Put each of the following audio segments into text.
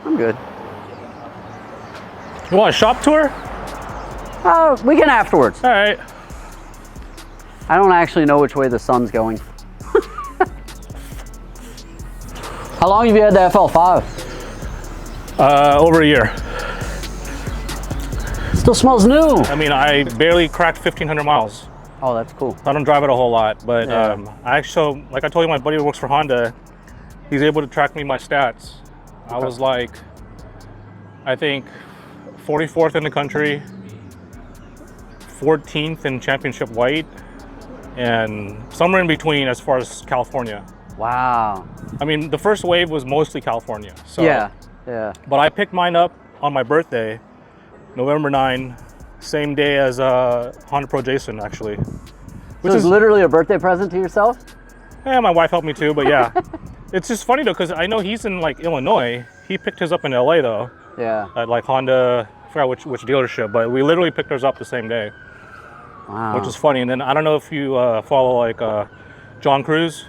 I'm good. You want a shop tour? We can afterwards. All right. I don't actually know which way the sun's going. How long have you had the FL5? Over a year. Still smells new. I mean, I barely cracked 1,500 miles. Oh, that's cool. I don't drive it a whole lot, but Yeah. I actually, like I told you, my buddy who works for Honda, he's able to track me my stats. Okay. I was like, I think 44th in the country, 14th in championship white, and somewhere in between as far as California. Wow. I mean, the first wave was mostly California. So, yeah. But I picked mine up on my birthday, November 9, same day as Honda Pro Jason, actually. Which is literally a birthday present to yourself? Yeah, my wife helped me too, but yeah. It's just funny though, because I know he's in like Illinois. He picked his up in LA though. Yeah. At like Honda, I forgot which dealership, but we literally picked ours up the same day. Wow. Which is funny. And then I don't know if you follow like John Cruz.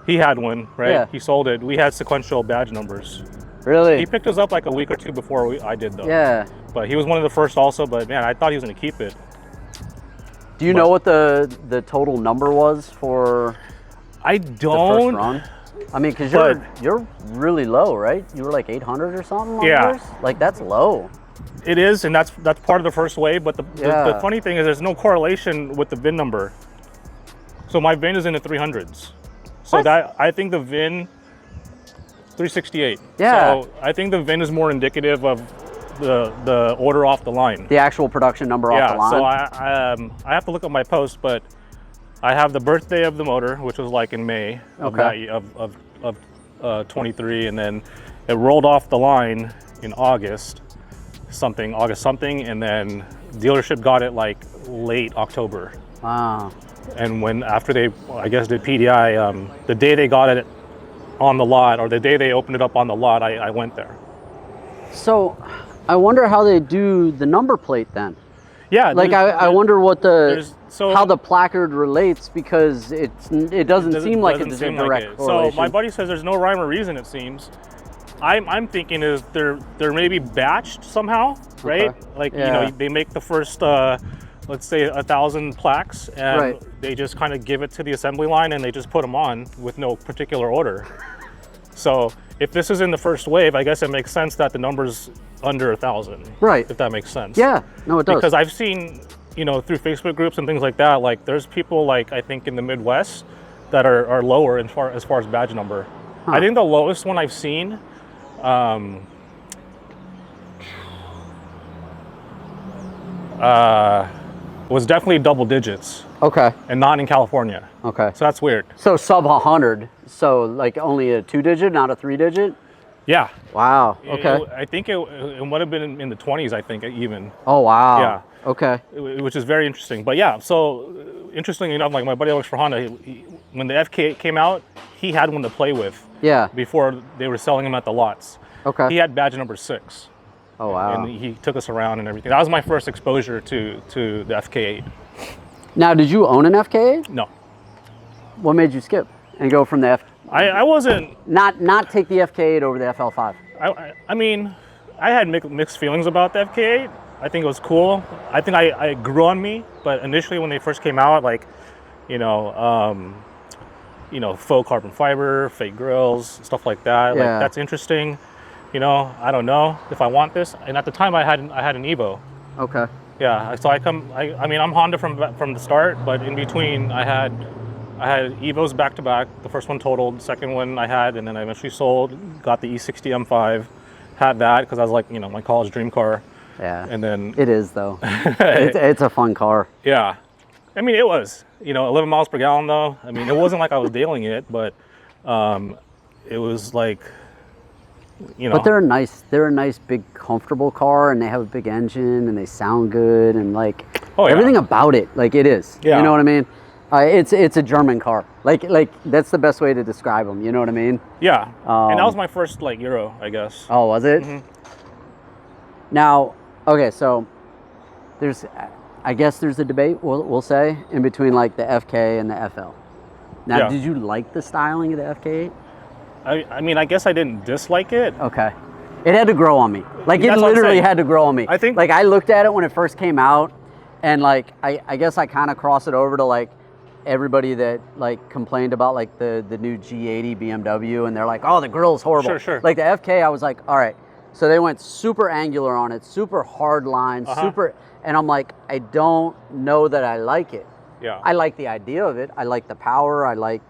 He had one, right? Yeah. He sold it. We had sequential badge numbers. Really? He picked us up like a week or two before I did though. Yeah. But he was one of the first also, but man, I thought he was gonna keep it. Do you know what the total number was for I don't. the first run? I mean, because you're really low, right? You were like 800 or something on yours? Like, that's low. It is, and that's part of the first wave, but the funny thing is there's no correlation with the VIN number. So my VIN is in the 300s. So that, I think the VIN, 368. Yeah. So I think the VIN is more indicative of the order off the line. The actual production number off the line? So I have to look at my post, but I have the birthday of the motor, which was like in May of 23, and then it rolled off the line in August something, and then dealership got it like late October. Wow. And when after they, I guess, did PDI, the day they got it on the lot, or the day they opened it up on the lot, I went there. So I wonder how they do the number plate then. Yeah. Like I wonder what how the placard relates, because it doesn't seem like it's a direct correlation. So my buddy says there's no rhyme or reason, it seems. I'm thinking is they're maybe batched somehow, right? Like, you know, they make the first let's say 1,000 plaques, and they just kind of give it to the assembly line and they just put them on with no particular order. So if this is in the first wave, I guess it makes sense that the number's under 1,000. Right. If that makes sense. Yeah, no, it does. Because I've seen, you know, through Facebook groups and things like that, like there's people like, I think in the Midwest that are lower as far as badge number. I think the lowest one I've seen was definitely double digits. Okay. And not in California. Okay. So that's weird. So sub 100. So like only a 2-digit, not a 3-digit? Yeah. Wow. Okay. I think it would have been in the 20s, I think, even. Oh, wow. Yeah. Okay. Which is very interesting. But yeah, so interestingly enough, like my buddy works for Honda, when the FK8 came out, he had one to play with. Yeah. Before they were selling them at the lots. Okay. He had badge number 6. Oh, wow. And he took us around and everything. That was my first exposure to the FK8. Now, did you own an FK8? No. What made you skip and go from the F? I wasn't. Not take the FK8 over the FL5. I mean, I had mixed feelings about the FK8. I think it was cool. I think I grew on me, but initially when they first came out, like, you know, faux carbon fiber, fake grills, stuff like that. Yeah. Like, that's interesting. You know, I don't know if I want this. And at the time, I had an Evo. Okay. Yeah. So I mean, I'm Honda from the start, but in between, I had Evos back to back. The first one totaled, the second one I had, and then I eventually sold. Got the E60 M5, had that because I was like, you know, my college dream car. Yeah. And then it is though. it's a fun car. Yeah. I mean, it was. You know, 11 miles per gallon though. I mean, it wasn't like I was dealing it, but it was like. You know. But they're a nice big comfortable car, and they have a big engine and they sound good, and like everything about it, like it is. Yeah. You know what I mean? It's a German car. Like that's the best way to describe them. You know what I mean? Yeah. And that was my first like Euro, I guess. Oh, was it? Mm-hmm. Now, okay, so I guess there's a debate, we'll say, in between like the FK and the FL. Now, did you like the styling of the FK8? I mean, I guess I didn't dislike it. Okay. It had to grow on me. Like it literally had to grow on me. I think like I looked at it when it first came out, and like I guess I kind of crossed it over to like everybody that like complained about like the new G80 BMW, and they're like, oh, the grill's horrible. Sure, sure. Like the FK, I was like, all right. So they went super angular on it, super hard lines, super, and I'm like, I don't know that I like it. Yeah. I like the idea of it. I like the power. I like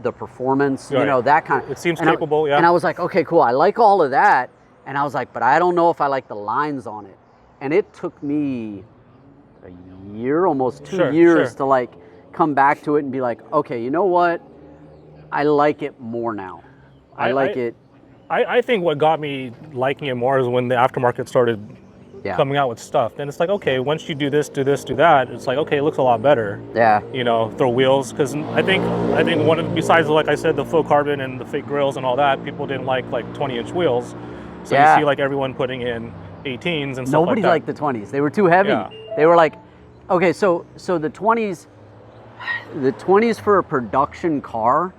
the performance. Right. You know, that kind of. It seems capable. And I was like, okay, cool. I like all of that. And I was like, but I don't know if I like the lines on it. And it took me a year, almost 2 years to like come back to it and be like, okay, you know what? I like it more now. I like it. I think what got me liking it more is when the aftermarket started coming out with stuff. Then it's like, okay, once you do this, do that, it's like, okay, it looks a lot better. Yeah. You know, throw wheels, because I think one of, besides, like I said, the faux carbon and the fake grills and all that, people didn't like 20-inch wheels. So you see like everyone putting in 18s and stuff Nobody like that. liked the 20s. They were too heavy. Yeah. They were like, okay, so the 20s for a production car,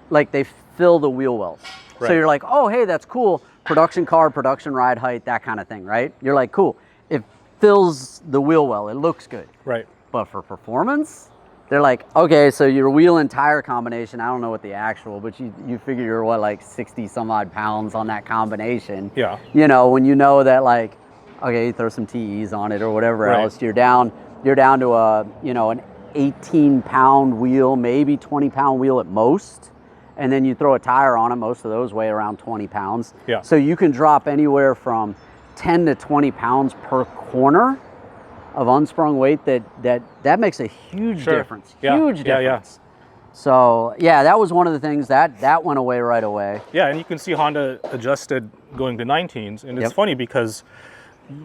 like they fill the wheel wells. Right. So you're like, oh, hey, that's cool. Production car, production ride height, that kind of thing, right? You're like, cool. It fills the wheel well. It looks good. Right. But for performance, they're like, okay, so your wheel and tire combination, I don't know what the actual, but you figure you're what, like 60 some odd pounds on that combination. Yeah. You know, when you know that like, okay, you throw some TEs on it or whatever else, you're down to a, you know, an 18-pound wheel, maybe 20-pound wheel at most. And then you throw a tire on it, most of those weigh around 20 pounds. Yeah. So you can drop anywhere from 10 to 20 pounds per corner of unsprung weight. That makes a huge difference. Huge difference. So yeah, that was one of the things that went away right away. Yeah, and you can see Honda adjusted going to 19s, and it's funny because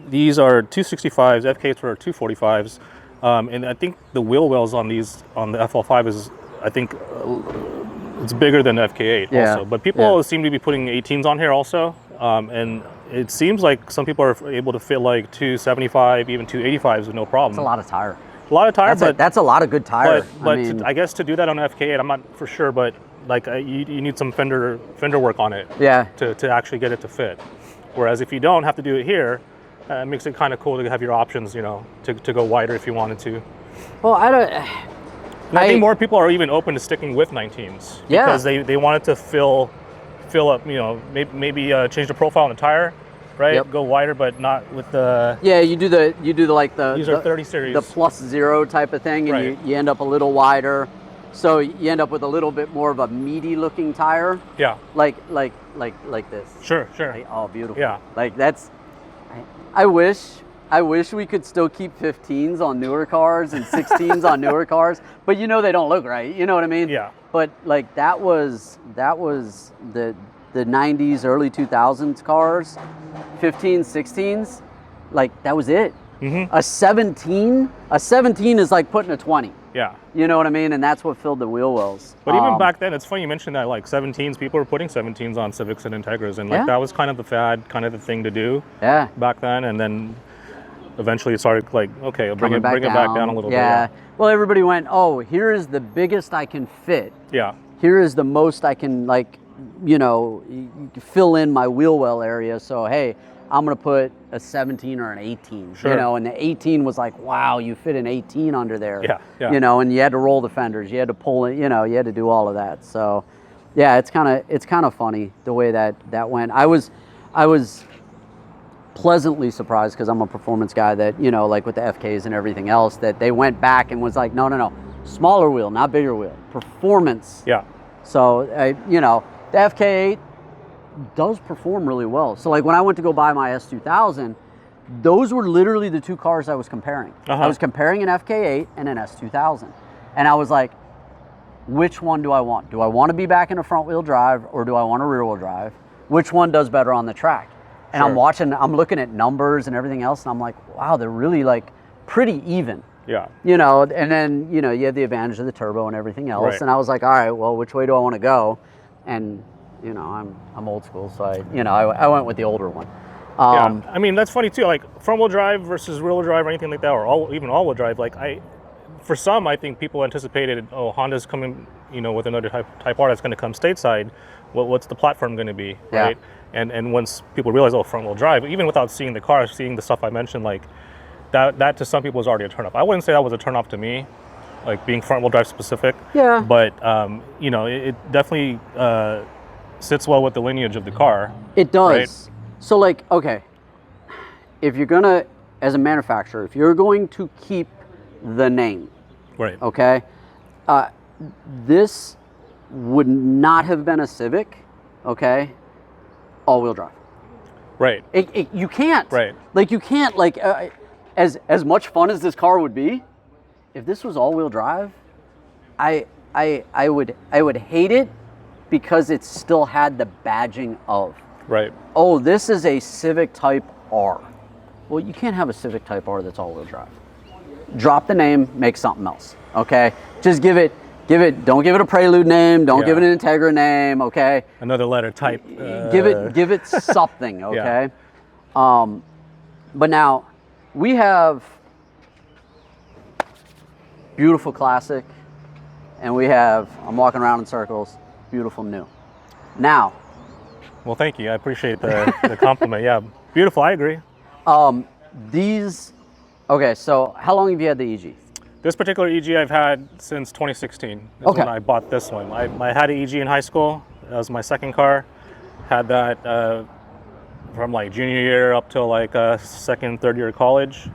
these are 265s, FK8s were 245s, and I think the wheel wells on these on the FL5 is, I think, it's bigger than the FK8 also. But people seem to be putting 18s on here also, and it seems like some people are able to fit like 275, even 285s with no problem. That's a lot of tire. A lot of tire, that's a lot of good tire. But I guess to do that on an FK8, I'm not for sure, but like you need some fender work on it. Yeah. To actually get it to fit. Whereas if you don't have to do it here, it makes it kind of cool to have your options, you know, to go wider if you wanted to. Well, I think more people are even open to sticking with 19s because they wanted to fill up, you know, maybe change the profile on the tire, right? Yep. Go wider, but not with the. Yeah, you do the like the. These are 30 series. The +0 type of thing, and you end up a little wider, so you end up with a little bit more of a meaty looking tire. Yeah. Like this. Sure. Like, oh, beautiful. Yeah. Like that's. I wish we could still keep 15s on newer cars and 16s on newer cars, but you know they don't look right. You know what I mean? Yeah. But like that was the 90s, early 2000s cars, 15s, 16s, like that was it. Mm-hmm. A 17 is like putting a 20. Yeah. You know what I mean? And that's what filled the wheel wells. But even back then, it's funny you mentioned that, like 17s, people were putting 17s on Civics and Integras, and like that was kind of the fad, kind of the thing to do back then. And then eventually it started like, okay, bring it back down a little bit. Yeah. Well, everybody went, oh, here is the biggest I can fit. Yeah. Here is the most I can, like, you know, fill in my wheel well area. So, hey, I'm going to put a 17 or an 18, you know, and the 18 was like, wow, you fit an 18 under there. Yeah. You know, and you had to roll the fenders, you had to pull it, you know, you had to do all of that. So, yeah, it's kind of funny the way that went. I was pleasantly surprised, because I'm a performance guy, that, you know, like with the FKs and everything else, that they went back and was like, no, smaller wheel, not bigger wheel, performance. Yeah. So, you know, the FK8 does perform really well. So like when I went to go buy my S2000, those were literally the two cars I was comparing. I was comparing an FK8 and an S2000. And I was like, which one do I want? Do I want to be back in a front wheel drive, or do I want a rear wheel drive? Which one does better on the track? And I'm looking at numbers and everything else, and I'm like, wow, they're really like pretty even. Yeah. You know, and then, you know, you have the advantage of the turbo and everything else. Right. And I was like, all right, well, which way do I want to go? And, you know, I'm old school, so I went with the older one. I mean, that's funny too. Like front wheel drive versus rear wheel drive or anything like that, or even all wheel drive. Like for some, I think people anticipated, oh, Honda's coming, with another type R that's going to come stateside. What's the platform going to be, right? And once people realize, oh, front wheel drive, even without seeing the car, seeing the stuff I mentioned, like that to some people was already a turn off. I wouldn't say that was a turn off to me, like being front wheel drive specific. Yeah. But it definitely sits well with the lineage of the car. It does. Right? So like, okay, if you're gonna, as a manufacturer, if you're going to keep the name, right? Okay, this would not have been a Civic, okay, all-wheel drive. Right. You can't. Right. Like you can't. Like as much fun as this car would be, if this was all-wheel drive, I would hate it because it still had the badging of. Right. Oh, this is a Civic Type R. Well, you can't have a Civic Type R that's all-wheel drive. Drop the name, make something else. Okay. Just give it. Don't give it a Prelude name. Don't give it an Integra name. Okay. Another letter type. Give it something. Okay. But now we have beautiful classic, and we have, I'm walking around in circles, beautiful new. Now. Well, thank you. I appreciate the compliment. Yeah, beautiful. I agree. Okay, so how long have you had the EG? This particular EG I've had since 2016. That's when I bought this one. I had an EG in high school. That was my second car. Had that from like junior year up till like second, third year of college.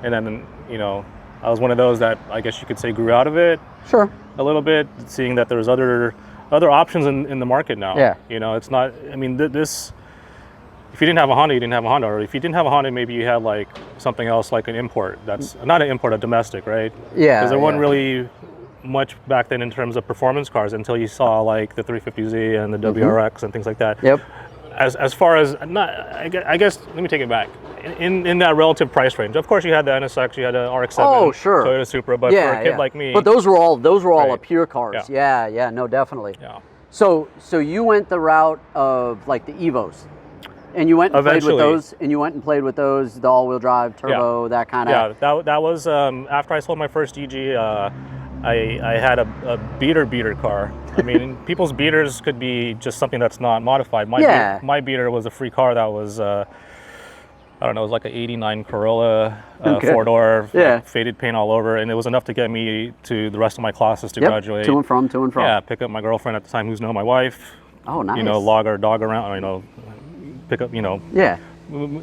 And then, I was one of those that I guess you could say grew out of it. Sure. A little bit, seeing that there's other options in the market now. Yeah. It's not, this, if you didn't have a Honda, you didn't have a Honda. Or if you didn't have a Honda, maybe you had like something else, like an import. That's not an import, a domestic, right? Yeah. Because there wasn't really much back then in terms of performance cars until you saw like the 350Z and the WRX and things like that. Yep. As far as, I guess, let me take it back. In that relative price range, of course, you had the NSX, you had the RX-7, Toyota Supra, but for a kid like me, but those were all a pure cars. Yeah, no, definitely. Yeah. So you went the route of like the Evos, and you went and played with those, the all-wheel drive turbo, that kind of. Yeah, that was after I sold my first EG. I had a beater car. I mean, people's beaters could be just something that's not modified. My beater was a free car that was, I don't know, it was like an 89 Corolla, 4-door, faded paint all over, and it was enough to get me to the rest of my classes to graduate. To and from. Yeah, pick up my girlfriend at the time, who's now my wife. Oh, nice. Log our dog around, pick up, Yeah.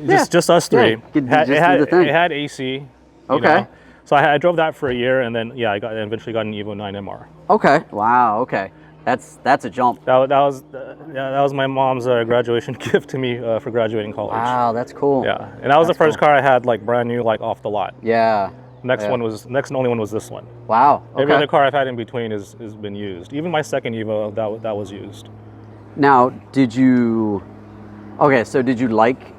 Just us three. Yeah. It had AC. Okay. So I drove that for a year, and then I eventually got an Evo 9 MR. Okay. Wow. Okay. That's a jump. That was my mom's graduation gift to me for graduating college. Wow, that's cool. Yeah, and that was the first car I had like brand new, like off the lot. Yeah. Next and only one was this one. Wow. Okay. Every other car I've had in between has been used. Even my second Evo that was used. Now, did you like?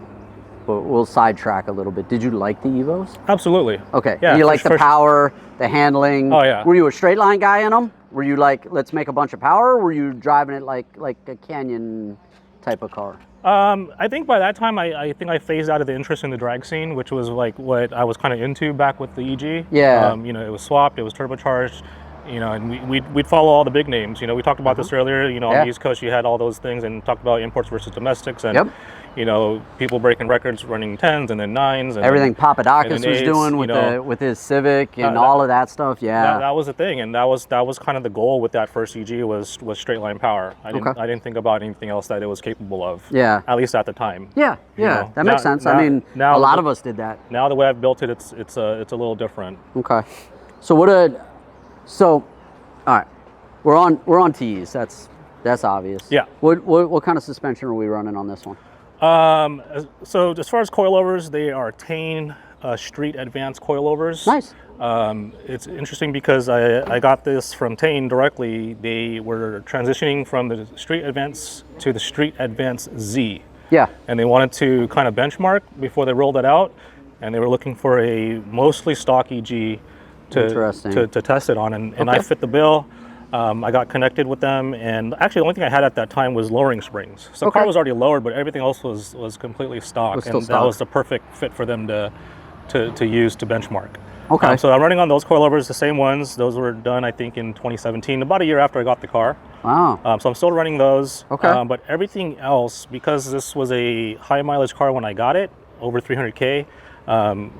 We'll sidetrack a little bit. Did you like the Evos? Absolutely. Okay. Yeah. You like the power, the handling. Oh yeah. Were you a straight line guy in them? Were you like, let's make a bunch of power? Or were you driving it like a Canyon type of car? I think by that time, I think I phased out of the interest in the drag scene, which was like what I was kind of into back with the EG. Yeah. It was swapped, it was turbocharged, and we'd follow all the big names. We talked about this earlier. On the East Coast, you had all those things, and talked about imports versus domestics, and people breaking records, running 10s and then 9s. And everything Papadakis was doing with his Civic and all of that stuff. Yeah, that was the thing, and that was kind of the goal with that first EG was straight line power. I didn't think about anything else that it was capable of. Yeah, at least at the time. Yeah, that makes sense. Now, I mean, a lot of us did that. Now the way I've built it, it's a little different. Okay, so all right, we're on T's. That's obvious. Yeah. What kind of suspension are we running on this one? So as far as coilovers, they are Tane Street Advanced coilovers. Nice. It's interesting because I got this from Tane directly. They were transitioning from the Street Advance to the Street Advance Z. Yeah. And they wanted to kind of benchmark before they rolled it out, and they were looking for a mostly stock EG to test it on, and I fit the bill. I got connected with them, and actually the only thing I had at that time was lowering springs. So the car was already lowered, but everything else was completely stock, that was the perfect fit for them to use to benchmark. Okay. So I'm running on those coilovers, the same ones. Those were done, I think, in 2017, about a year after I got the car. Wow. So I'm still running those. Okay. But everything else, because this was a high mileage car when I got it, over 300K,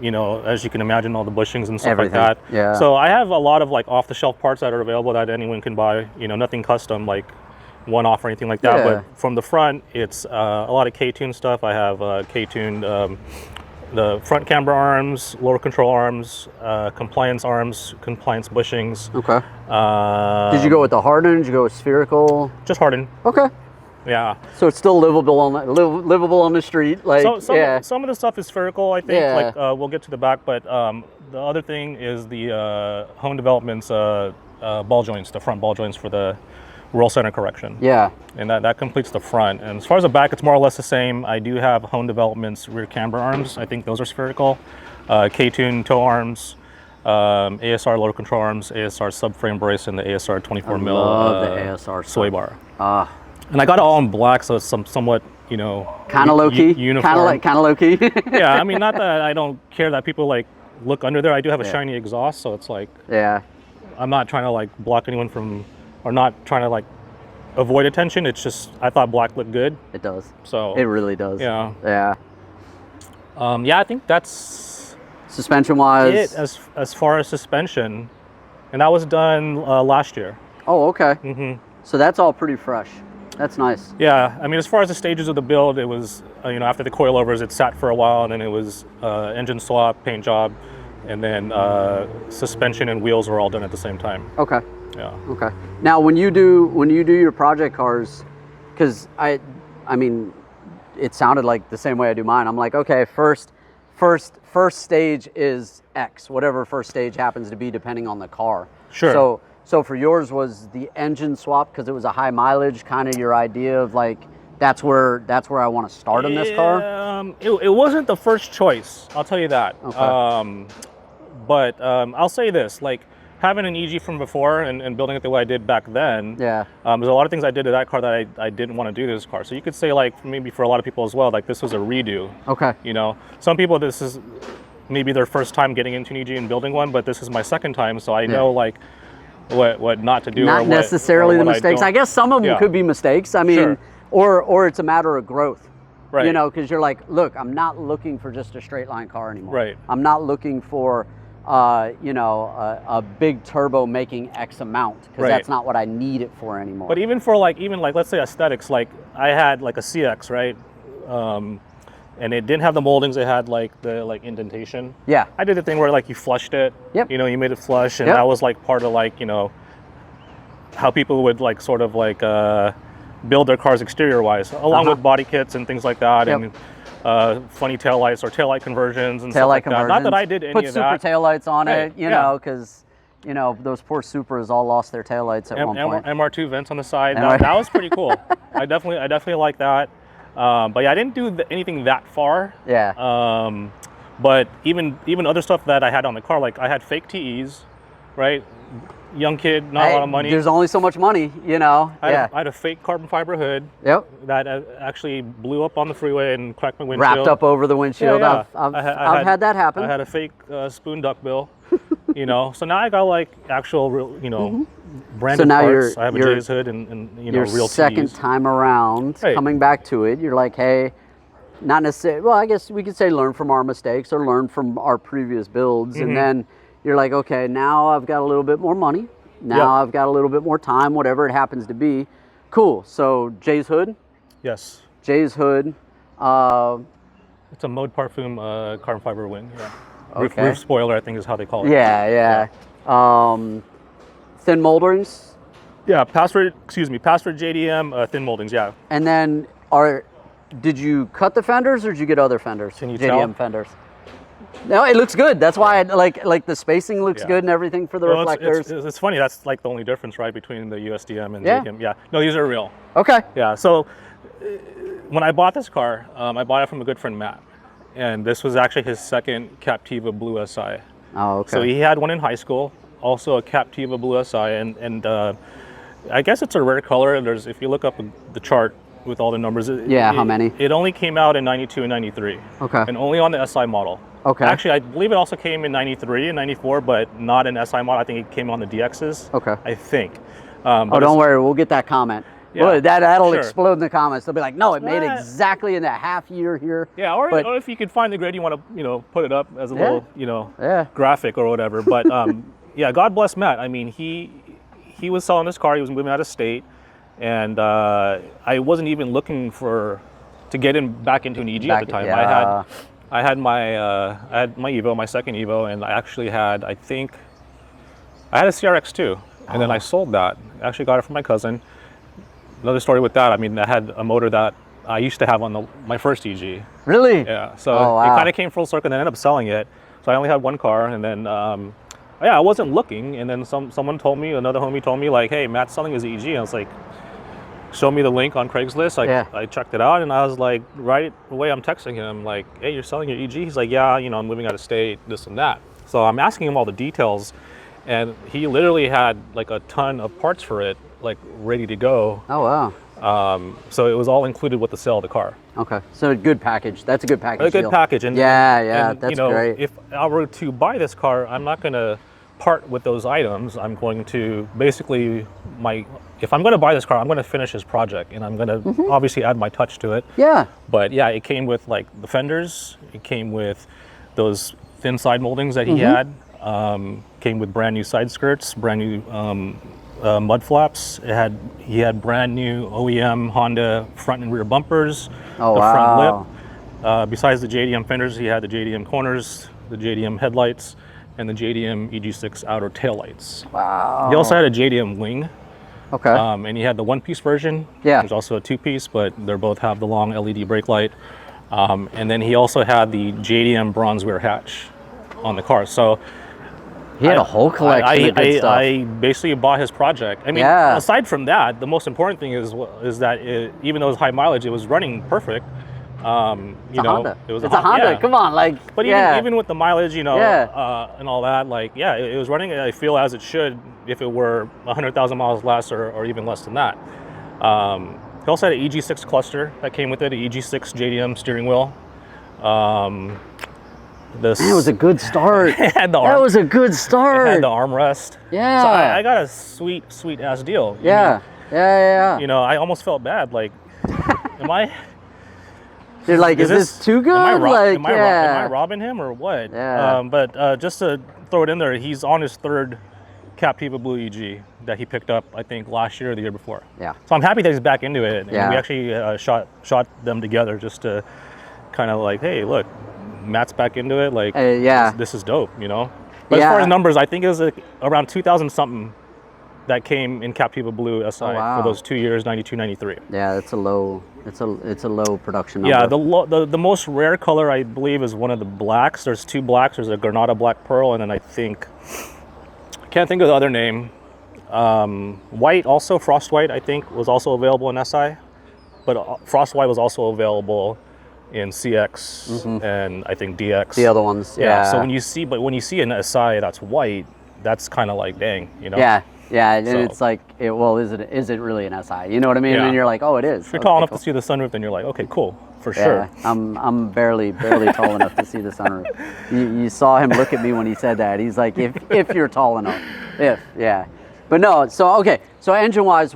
you know, as you can imagine, all the bushings and stuff like that. Yeah. So I have a lot of like off-the-shelf parts that are available that anyone can buy. You know, nothing custom like one-off or anything like that. Yeah. But from the front, it's a lot of K-tune stuff. I have K-tuned the front camber arms, lower control arms, compliance bushings. Okay. Did you go with the hardened? Did you go with spherical? Just hardened. Okay. Yeah. So it's still livable on the street, like some of the stuff is spherical, I think. Yeah. Like we'll get to the back, but the other thing is the Home Development's ball joints, the front ball joints for the roll center correction. Yeah. And that completes the front. And as far as the back, it's more or less the same. I do have Home Development's rear camber arms. I think those are spherical. K-tune toe arms, ASR lower control arms, ASR subframe brace, and the ASR 24 mil the ASR sway bar. Ah. And I got it all in black, so it's somewhat, you know, kind of low key, uniform. Kind of low key. Yeah, I mean, not that I don't care that people like look under there. I do have a shiny exhaust, so it's like, yeah, I'm not trying to like block anyone from, or not trying to like avoid attention. It's just I thought black looked good. It does. So it really does. Yeah. Yeah. Yeah, I think that's suspension wise. It as far as suspension, and that was done last year. Oh, okay. Mm-hmm. So that's all pretty fresh. That's nice. Yeah, I mean, as far as the stages of the build, it was, you know, after the coilovers, it sat for a while, and then it was engine swap, paint job, and then suspension and wheels were all done at the same time. Okay. Yeah. Okay. Now, when you do your project cars, because I mean, it sounded like the same way I do mine. I'm like, okay, first stage is X, whatever first stage happens to be, depending on the car. Sure. So for yours, was the engine swap because it was a high mileage, kind of your idea of like, that's where I want to start in this car? It wasn't the first choice, I'll tell you that. Okay. But I'll say this, like having an EG from before and building it the way I did back then, yeah. There's a lot of things I did to that car that I didn't want to do to this car. So you could say, like, maybe for a lot of people as well, like this was a redo. Okay. You know, some people, this is maybe their first time getting into an EG and building one, but this is my second time, so I know like what not to do. Not necessarily the mistakes. I guess some of them could be mistakes. I mean, or it's a matter of growth. Right. You know, because you're like, look, I'm not looking for just a straight line car anymore. Right. I'm not looking for, you know, a big turbo making X amount, because that's not what I need it for anymore. But even for like let's say aesthetics, like I had like a CX, right? And it didn't have the moldings. It had like the indentation. Yeah. I did the thing where like you flushed it. Yep. You know, you made it flush, and that was like part of like, you know, how people would like sort of like build their cars exterior wise, along with body kits and things like that, and funny taillights or taillight conversions and stuff like that. Not that I did any of that. Put super taillights on it, you know, because you know those poor Supras all lost their taillights at one point. MR2 vents on the side. That was pretty cool. I definitely like that. But yeah, I didn't do anything that far. Yeah. But even other stuff that I had on the car, like I had fake TEs, right? Young kid, not a lot of money. There's only so much money, you know. I had a fake carbon fiber hood. Yep. That actually blew up on the freeway and cracked my windshield. Wrapped up over the windshield. Yeah. I've had that happen. I had a fake spoon duckbill. You know, so now I got like actual, you know, branded so now parts. I have a Jay's hood and you know, real your second TEs. time around, coming back to it, you're like, hey, not necessarily, well, I guess we could say learn from our mistakes or learn from our previous builds. And then you're like, okay, now I've got a little bit more money. Now I've got a little bit more time, whatever it happens to be. Cool. So Jay's hood? Yes. Jay's hood. It's a Mode Parfum carbon fiber wing. Yeah. Roof spoiler, I think is how they call it. Yeah. Thin moldings? Yeah, password JDM thin moldings, yeah. And then did you cut the fenders or did you get other fenders? Can you JDM tell? fenders. No, it looks good. That's why I like the spacing looks good and everything for the reflectors. It's funny. That's like the only difference, right, between the USDM and JDM. Yeah. No, these are real. Okay. Yeah. So when I bought this car, I bought it from a good friend, Matt, and this was actually his second Captiva Blue SI. Oh, okay. So he had one in high school, also a Captiva Blue SI, and I guess it's a rare color. If you look up the chart with all the numbers. How many? It only came out in 92 and 93. Okay. And only on the SI model. Okay. Actually, I believe it also came in 93 and 94, but not an SI model. I think it came on the DXs. Okay. I think. Oh, don't worry. We'll get that comment. Yeah, well, that'll sure. explode in the comments. They'll be like, no, it made exactly in that half year here. Yeah, or if you could find the grid, you want to, put it up as a little, graphic or whatever. But yeah, God bless Matt. I mean, he was selling this car. He was moving out of state, and I wasn't even looking to get him back into an EG at the time. Yeah. I had my Evo, my second Evo, and I actually had, I had a CRX too, and then I sold that. I actually got it from my cousin. Another story with that, I mean, I had a motor that I used to have on my first EG. Really? Yeah, so it kind of came full circle, and I ended up selling it. So I only had one car, and then, I wasn't looking, and then someone told me, another homie told me, like, hey, Matt's selling his EG. And I was like, show me the link on Craigslist. I checked it out, and I was like, right away, I'm texting him, like, hey, you're selling your EG? He's like, yeah, I'm moving out of state, this and that. So I'm asking him all the details, and he literally had like a ton of parts for it, like ready to go. Oh, wow. So it was all included with the sale of the car. Okay, so a good package. That's a good package. A good package. And that's great. If I were to buy this car, I'm not going to part with those items. I'm going to basically, if I'm going to buy this car, I'm going to finish his project, and I'm going to obviously add my touch to it. Yeah. But yeah, it came with like the fenders. It came with those thin side moldings that he had. Came with brand new side skirts, brand new mud flaps. He had brand new OEM Honda front and rear bumpers. Oh, the wow. front lip. Besides the JDM fenders, he had the JDM corners, the JDM headlights, and the JDM EG6 outer taillights. Wow. He also had a JDM wing. Okay. And he had the one-piece version. Yeah. There's also a two-piece, but they both have the long LED brake light. And then he also had the JDM bronze rear hatch on the car. So he had a whole collection of good stuff. I basically bought his project. I mean, aside from that, the most important thing is that even though it was high mileage, it was running perfect. Honda. It was a Honda. Yeah. Come on, like. But even with the mileage, and all that, like, it was running. I feel as it should if it were 100,000 miles less or even less than that. He also had an EG6 cluster that came with it, an EG6 JDM steering wheel. Man, it was a good start. That was a good start. It had the armrest. Yeah. So I got a sweet ass deal. Yeah. Yeah. I almost felt bad. Like, am I? You're like, is this too good? Am I robbing him or what? Yeah. But just to throw it in there, he's on his third Captiva Blue EG that he picked up, I think, last year or the year before. Yeah. So I'm happy that he's back into it. Yeah. And we actually shot them together just to kind of like, hey, look, Matt's back into it. Like, this is dope, But as far as numbers, I think it was around 2,000 something that came in Captiva Blue SI for those 2 years, 92, 93. Yeah, it's a low production number. Yeah, the most rare color, I believe, is one of the blacks. There's two blacks. There's a Granada Black Pearl, and then I can't think of the other name. White, also Frost White, I think, was also available in SI, but Frost White was also available in CX and I think DX. The other ones, yeah. So when you see an SI that's white, that's kind of like, dang, Yeah. Yeah, and it's like, is it really an SI? You know what I mean? Yeah. And you're like, oh, it is. If you're tall enough to see the sunroof, then you're like, okay, cool, for sure. I'm barely tall enough to see the sunroof. You saw him look at me when he said that. He's like, if you're tall enough, But no, so engine-wise,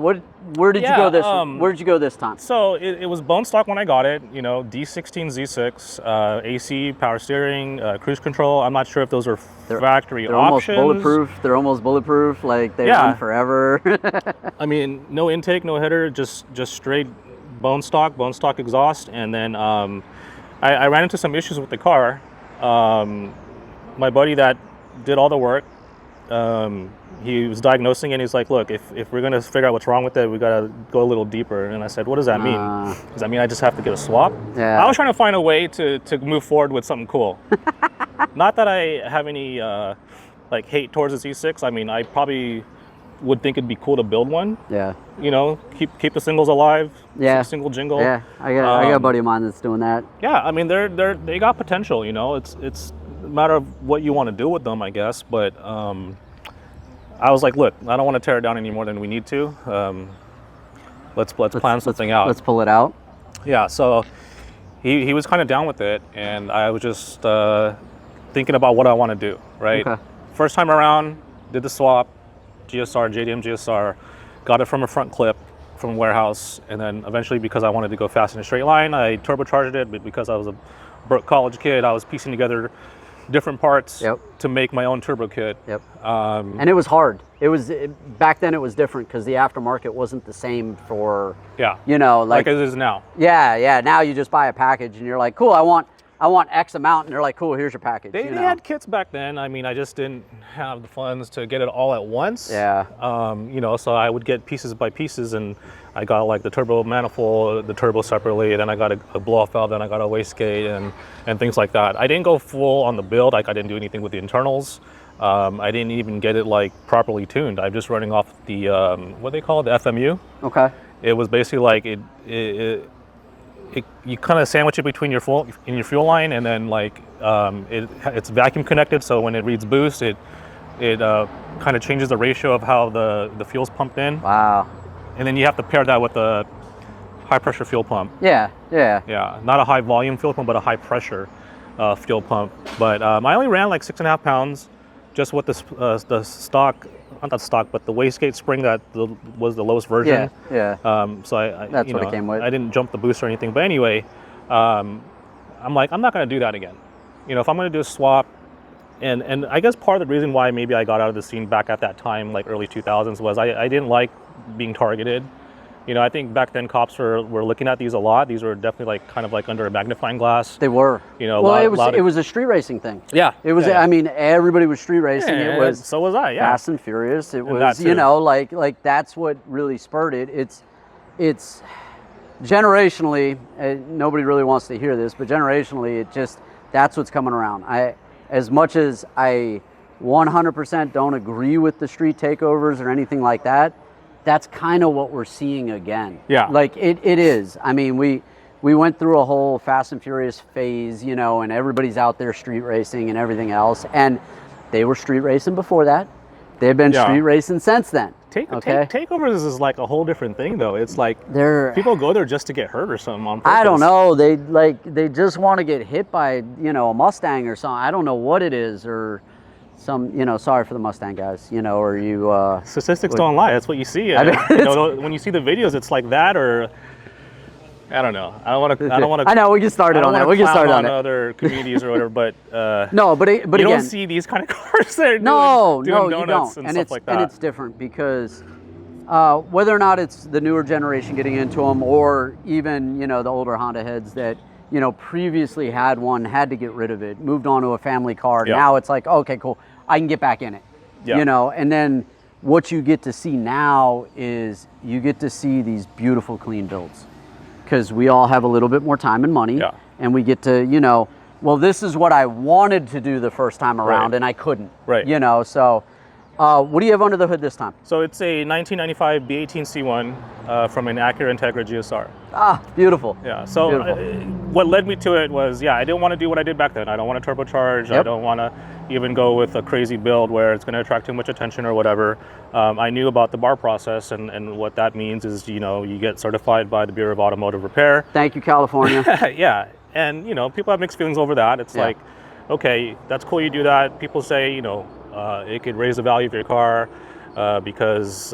where did you go this? Where did you go this time? So it was bone stock when I got it. D16 Z6, AC, power steering, cruise control. I'm not sure if those are factory options. They're almost bulletproof. Like they run forever. I mean, no intake, no header, just straight bone stock exhaust. And then I ran into some issues with the car. My buddy that did all the work. He was diagnosing it, and he's like, look, if we're going to figure out what's wrong with it, we got to go a little deeper. And I said, what does that mean? Does that mean I just have to get a swap? Yeah. I was trying to find a way to move forward with something cool. Not that I have any hate towards the Z6. I mean, I probably would think it'd be cool to build one. Yeah. Keep the singles alive. Yeah. Single jingle. Yeah, I got a buddy of mine that's doing that. Yeah, I mean, they got potential, It's a matter of what you want to do with them, I guess. But I was like, look, I don't want to tear it down any more than we need to. Let's plan something out. Let's pull it out. Yeah, so he was kind of down with it, and I was just thinking about what I want to do, right? Okay. First time around, did the swap, GSR, JDM GSR, got it from a front clip from warehouse, and then eventually, because I wanted to go fast in a straight line, I turbocharged it, but because I was a broke college kid, I was piecing together different parts to make my own turbo kit. And it was hard. Back then it was different because the aftermarket wasn't the same for, you know, like it is now. Yeah. Now you just buy a package and you're like, cool, I want X amount, and they're like, cool, here's your package. They had kits back then. I mean, I just didn't have the funds to get it all at once. You know, so I would get pieces by pieces, and I got like the turbo manifold, the turbo separately, then I got a blow-off valve, then I got a wastegate and things like that. I didn't go full on the build. Like, I didn't do anything with the internals. I didn't even get it like properly tuned. I'm just running off the what they call it, the FMU. Okay. It was basically like you kind of sandwich it between your fuel line, and then like it's vacuum connected, so when it reads boost, it kind of changes the ratio of how the fuel's pumped in. Wow. And then you have to pair that with a high pressure fuel pump. Yeah. Not a high volume fuel pump, but a high pressure fuel pump. But I only ran like 6.5 pounds, just with the stock. Not that stock, but the wastegate spring that was the lowest version. Yeah. So I that's what it came with. I didn't jump the boost or anything. But anyway, I'm like, I'm not going to do that again. You know, if I'm going to do a swap, and I guess part of the reason why maybe I got out of the scene back at that time, like early 2000s, was I didn't like being targeted. You know, I think back then cops were looking at these a lot. These were definitely like kind of like under a magnifying glass. They were. You know, well, it was a street racing thing. Yeah. It was. Yeah. I mean, everybody was street racing. Yeah, it was. So was I. Yeah. Fast and Furious. It was. You know, like that's what really spurred it. It's generationally. Nobody really wants to hear this, but generationally, that's what's coming around. As much as I 100% don't agree with the street takeovers or anything like that, that's kind of what we're seeing again. Yeah. Like it is. I mean, we went through a whole Fast and Furious phase, you know, and everybody's out there street racing and everything else. And they were street racing before that. They've been street racing since then. Takeovers is like a whole different thing, though. It's like people go there just to get hurt or something on purpose. I don't know. They just want to get hit by, you know, a Mustang or something. I don't know what it is, or some, you know, sorry for the Mustang guys, you know, or you. Statistics don't lie. That's what you see. You know, when you see the videos, it's like that, or I don't know. I don't want to. I know we get started on that. We get started on other communities or whatever, but no, but you again, don't see these kind of cars there. Doing donuts you don't, and stuff like that. And it's different because whether or not it's the newer generation getting into them, or even, you know, the older Honda heads that, you know, previously had one, had to get rid of it, moved on to a family car. Yeah. Now it's like, okay, cool, I can get back in it. Yeah. You know, and then what you get to see now is you get to see these beautiful clean builds, because we all have a little bit more time and money, and we get to, you know, well, this is what I wanted to do the first time around, and I couldn't. Right. You know, so what do you have under the hood this time? So it's a 1995 B18C1 from an Acura Integra GSR. Ah, beautiful. Yeah. So what led me to it was, I didn't want to do what I did back then. I don't want to turbocharge. I don't want to even go with a crazy build where it's going to attract too much attention or whatever. I knew about the bar process, and what that means is, you know, you get certified by the Bureau of Automotive Repair. Thank you, California. Yeah. And, you know, people have mixed feelings over that. It's like, okay, that's cool you do that. People say, you know, it could raise the value of your car because,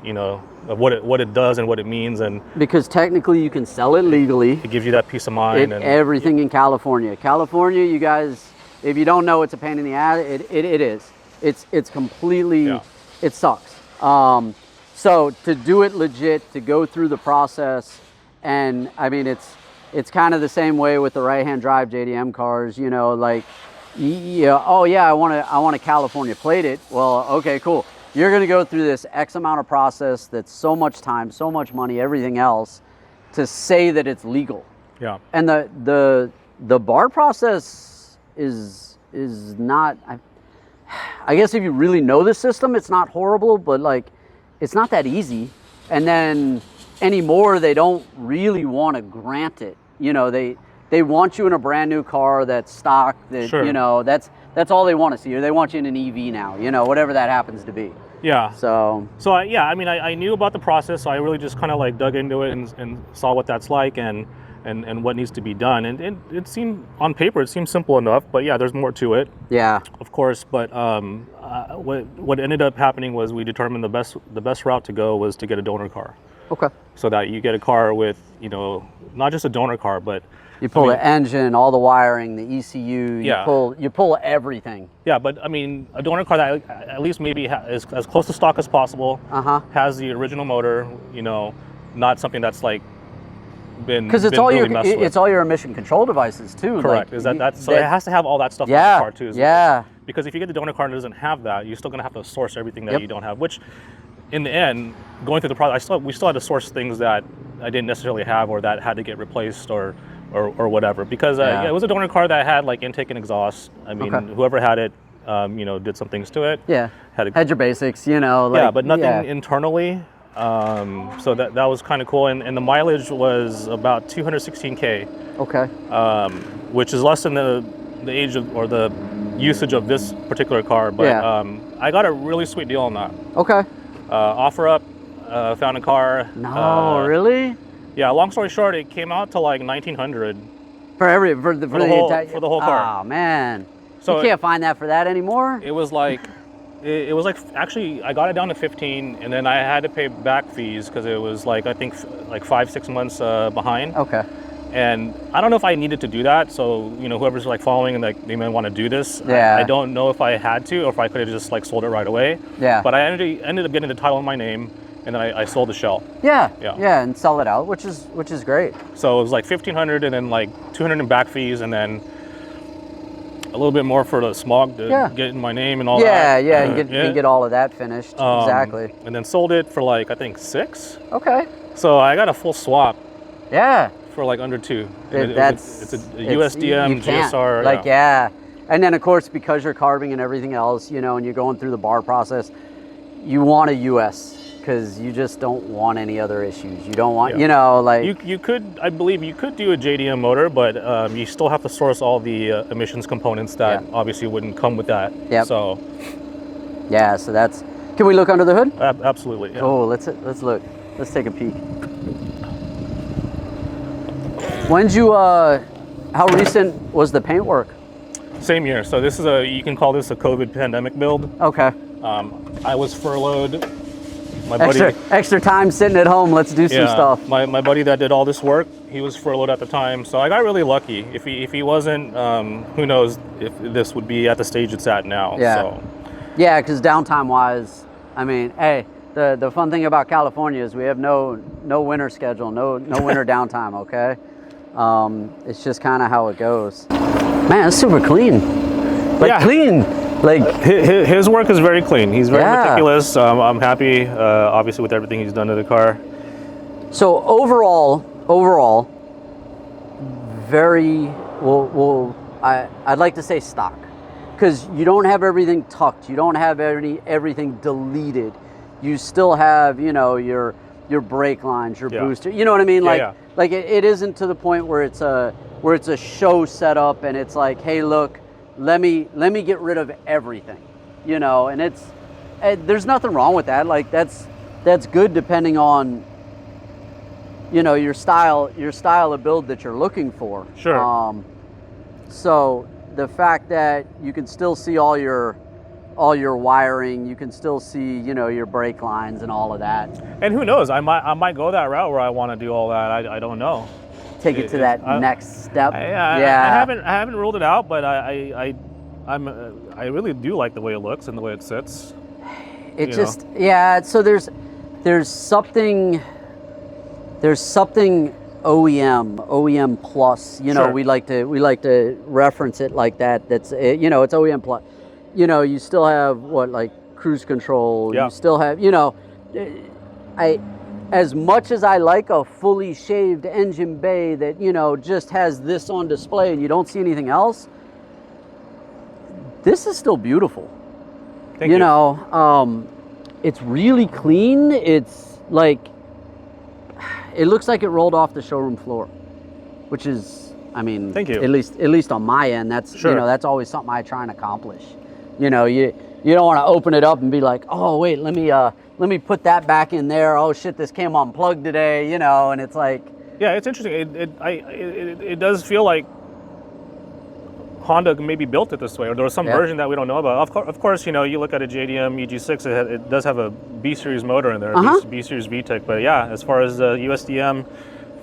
you know, of what it does and what it means. And because technically you can sell it legally. It gives you that peace of mind. And everything in California. California, you guys, if you don't know, it's a pain in the ass. It is. It's completely, it sucks. So to do it legit, to go through the process, and I mean, it's kind of the same way with the right-hand drive JDM cars, you know, like, I want to California plate it. Well, okay, cool. You're going to go through this X amount of process that's so much time, so much money, everything else, to say that it's legal. Yeah. And the bar process is not, I guess if you really know the system, it's not horrible, but like, it's not that easy. And then anymore, they don't really want to grant it. You know, they want you in a brand new car that's stock, that, you know, that's all they want to see, or they want you in an EV now, you know, whatever that happens to be. Yeah. So I mean, I knew about the process, so I really just kind of like dug into it and saw what that's like, and and what needs to be done. And it seemed, on paper, it seemed simple enough, but yeah, there's more to it. Yeah. Of course, but what ended up happening was we determined the best route to go was to get a donor car. Okay. So that you get a car with, not just a donor car, but you pull the engine, all the wiring, the ECU, you pull everything. Yeah, but I mean, a donor car that at least maybe is as close to stock as possible, has the original motor, not something that's like been because it's all your emission control devices too. Correct. Like, so it has to have all that stuff in the car too. Yeah. Because if you get the donor car and it doesn't have that, you're still gonna have to source everything that you don't have. Which, in the end, going through the process, we still had to source things that I didn't necessarily have or that had to get replaced or whatever. Because it was a donor car that had like intake and exhaust. I mean, whoever had it, did some things to it. Yeah. Had your basics, like, but nothing internally. So that was kind of cool, and the mileage was about 216K. Okay. Which is less than the age of, or the usage of this particular car, but I got a really sweet deal on that. Okay. Offer up, found a car. No, really? Yeah. Long story short, it came out to like 1900 for the whole car. Oh man. So you can't find that for that anymore. It was like. It was like, actually, I got it down to 15, and then I had to pay back fees because it was like, I think like 5-6 months behind. Okay. And I don't know if I needed to do that. So, whoever's like following and like they may want to do this. Yeah. I don't know if I had to or if I could have just like sold it right away. Yeah. But I ended up getting the title in my name, and then I sold the shell. Yeah. And sell it out, which is great. So it was like 1,500 and then like 200 in back fees, and then a little bit more for the smog to get in my name and all that. Yeah, and get all of that finished. Exactly. And then sold it for like, I think 6. Okay. So I got a full swap. Yeah. For like under 2. It's a USDM, GSR. Like, And then of course, because you're carving and everything else, and you're going through the bar process, you want a US. Because you just don't want any other issues. You don't want, like... You could, I believe you could do a JDM motor, but you still have to source all the emissions components that obviously wouldn't come with that. Yep. So... Yeah, so that's... Can we look under the hood? Absolutely, yeah. Oh, let's look. Let's take a peek. When'd you, how recent was the paint work? Same year. So this is you can call this a COVID pandemic build. Okay. I was furloughed. My buddy, extra time sitting at home. Let's do some stuff. My buddy that did all this work, he was furloughed at the time, so I got really lucky. If he wasn't, who knows if this would be at the stage it's at now. Yeah. So. Yeah, because downtime wise, I mean, hey, the fun thing about California is we have no winter schedule, no winter downtime. Okay, it's just kind of how it goes. Man, it's super clean. Clean. Like his work is very clean. He's very meticulous. I'm happy, obviously, with everything he's done to the car. So overall, very I'd like to say stock, because you don't have everything tucked. You don't have everything deleted. You still have your brake lines, your booster. You know what I mean? Like it isn't to the point where it's a show setup and it's like, hey, look. Let me get rid of everything, and there's nothing wrong with that. Like that's good depending on, your style of build that you're looking for. Sure. So the fact that you can still see all your wiring, you can still see, your brake lines and all of that. And who knows? I might go that route where I want to do all that. I don't know. Take it to that next step. I haven't ruled it out, but I really do like the way it looks and the way it sits. It just so there's something OEM plus, Sure. we like to reference it like that. That's it's OEM plus. You still have like cruise control. Yeah. You still have as much as I like a fully shaved engine bay that, just has this on display and you don't see anything else, this is still beautiful. Thank you. It's really clean. It's like, it looks like it rolled off the showroom floor, which is, I mean, thank you. At least on my end, that's, sure. That's always something I try and accomplish. You don't want to open it up and be like, oh wait, let me put that back in there. Oh shit, this came unplugged today, and it's like, Yeah, it's interesting. It does feel like Honda maybe built it this way, or there was some version that we don't know about. Of course, you know, you look at a JDM EG6, it does have a B series motor in there, B series VTEC. But yeah, as far as the USDM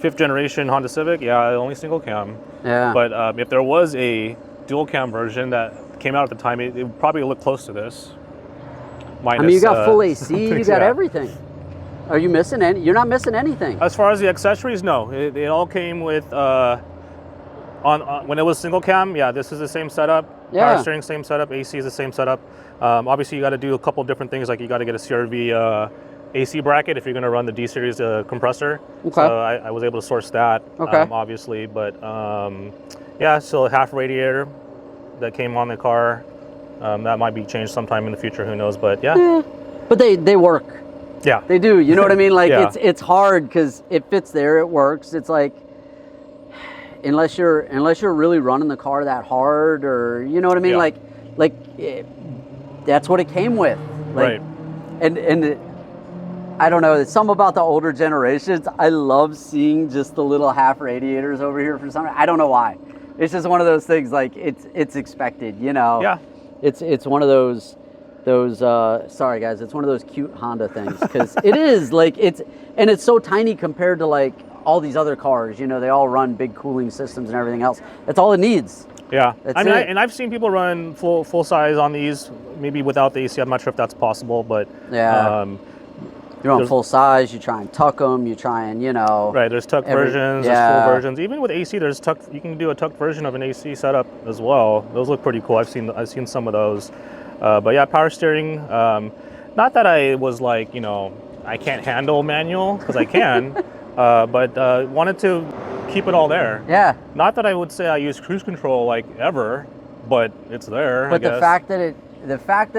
5th generation Honda Civic, yeah, only single cam. Yeah. But if there was a dual cam version that came out at the time, it would probably look close to this. Minus, I mean, you got full AC, you got everything. Are you missing any? You're not missing anything. As far as the accessories, no. It all came with, when it was single cam, yeah, this is the same setup. Power steering, same setup. AC is the same setup. Obviously, you got to do a couple different things, like you got to get a CRV AC bracket if you're going to run the D series compressor. Okay. So I was able to source that, obviously. But yeah, so a half radiator that came on the car. That might be changed sometime in the future, who knows, but yeah. But they work. Yeah. They do, you know what I mean? Like it's hard because it fits there, it works. It's like, unless you're really running the car that hard, or you know what I mean? That's what it came with. Like, right. And I don't know, it's something about the older generations. I love seeing just the little half radiators over here for some reason. I don't know why. It's just one of those things, like it's expected, you know? Yeah. It's one of those sorry guys, it's one of those cute Honda things, because it is like it's so tiny compared to like all these other cars, you know, they all run big cooling systems and everything else. That's all it needs. Yeah. And I've seen people run full size on these, maybe without the AC. I'm not sure if that's possible, but yeah. You're on full size, you try and tuck them, you try and, you know. Right, there's tucked versions, there's full versions. Even with AC, there's you can do a tucked version of an AC setup as well. Those look pretty cool. I've seen some of those. But yeah, power steering. Not that I was like, you know, I can't handle manual, because I can, but wanted to keep it all there. Yeah. Not that I would say I use cruise control like ever, but it's there. But the fact that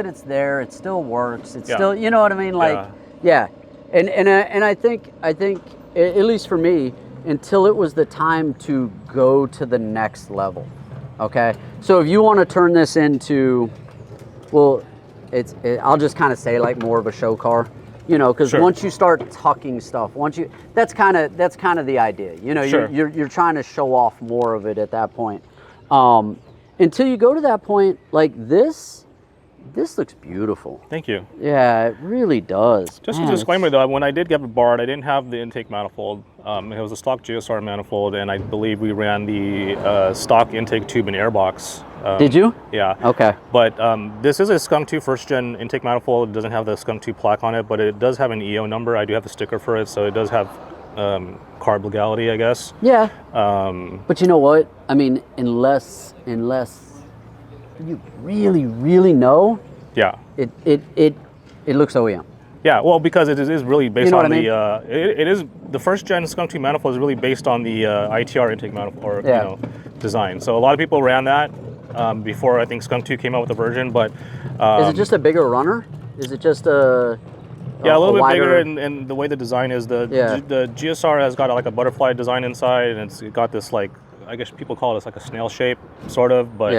it's there, it still works. It's still, you know what I mean? Like, yeah. And I think at least for me, until it was the time to go to the next level. Okay. So if you want to turn this into, well, I'll just kind of say like more of a show car, you know, because once you start tucking stuff, that's kind of the idea, you know. You're trying to show off more of it at that point. Until you go to that point, like this looks beautiful. Thank you. Yeah, it really does. Just a disclaimer though, when I did get it borrowed, I didn't have the intake manifold. It was a stock GSR manifold, and I believe we ran the stock intake tube and airbox. Did you? Yeah. Okay. But this is a Skunk 2 first gen intake manifold. It doesn't have the Skunk 2 plaque on it, but it does have an EO number. I do have the sticker for it, so it does have carb legality, I guess. Yeah. But you know what? I mean, unless you really know, it looks OEM. Yeah, well, because it is really based on the it is the first gen Skunk 2 manifold is really based on the ITR intake manifold, or you know, design. So a lot of people ran that before I think Skunk 2 came out with the version. But is it just a bigger runner? Is it just a little bit bigger, and the way the design is, the GSR has got like a butterfly design inside, and it's got this, like, I guess people call it like a snail shape sort of, but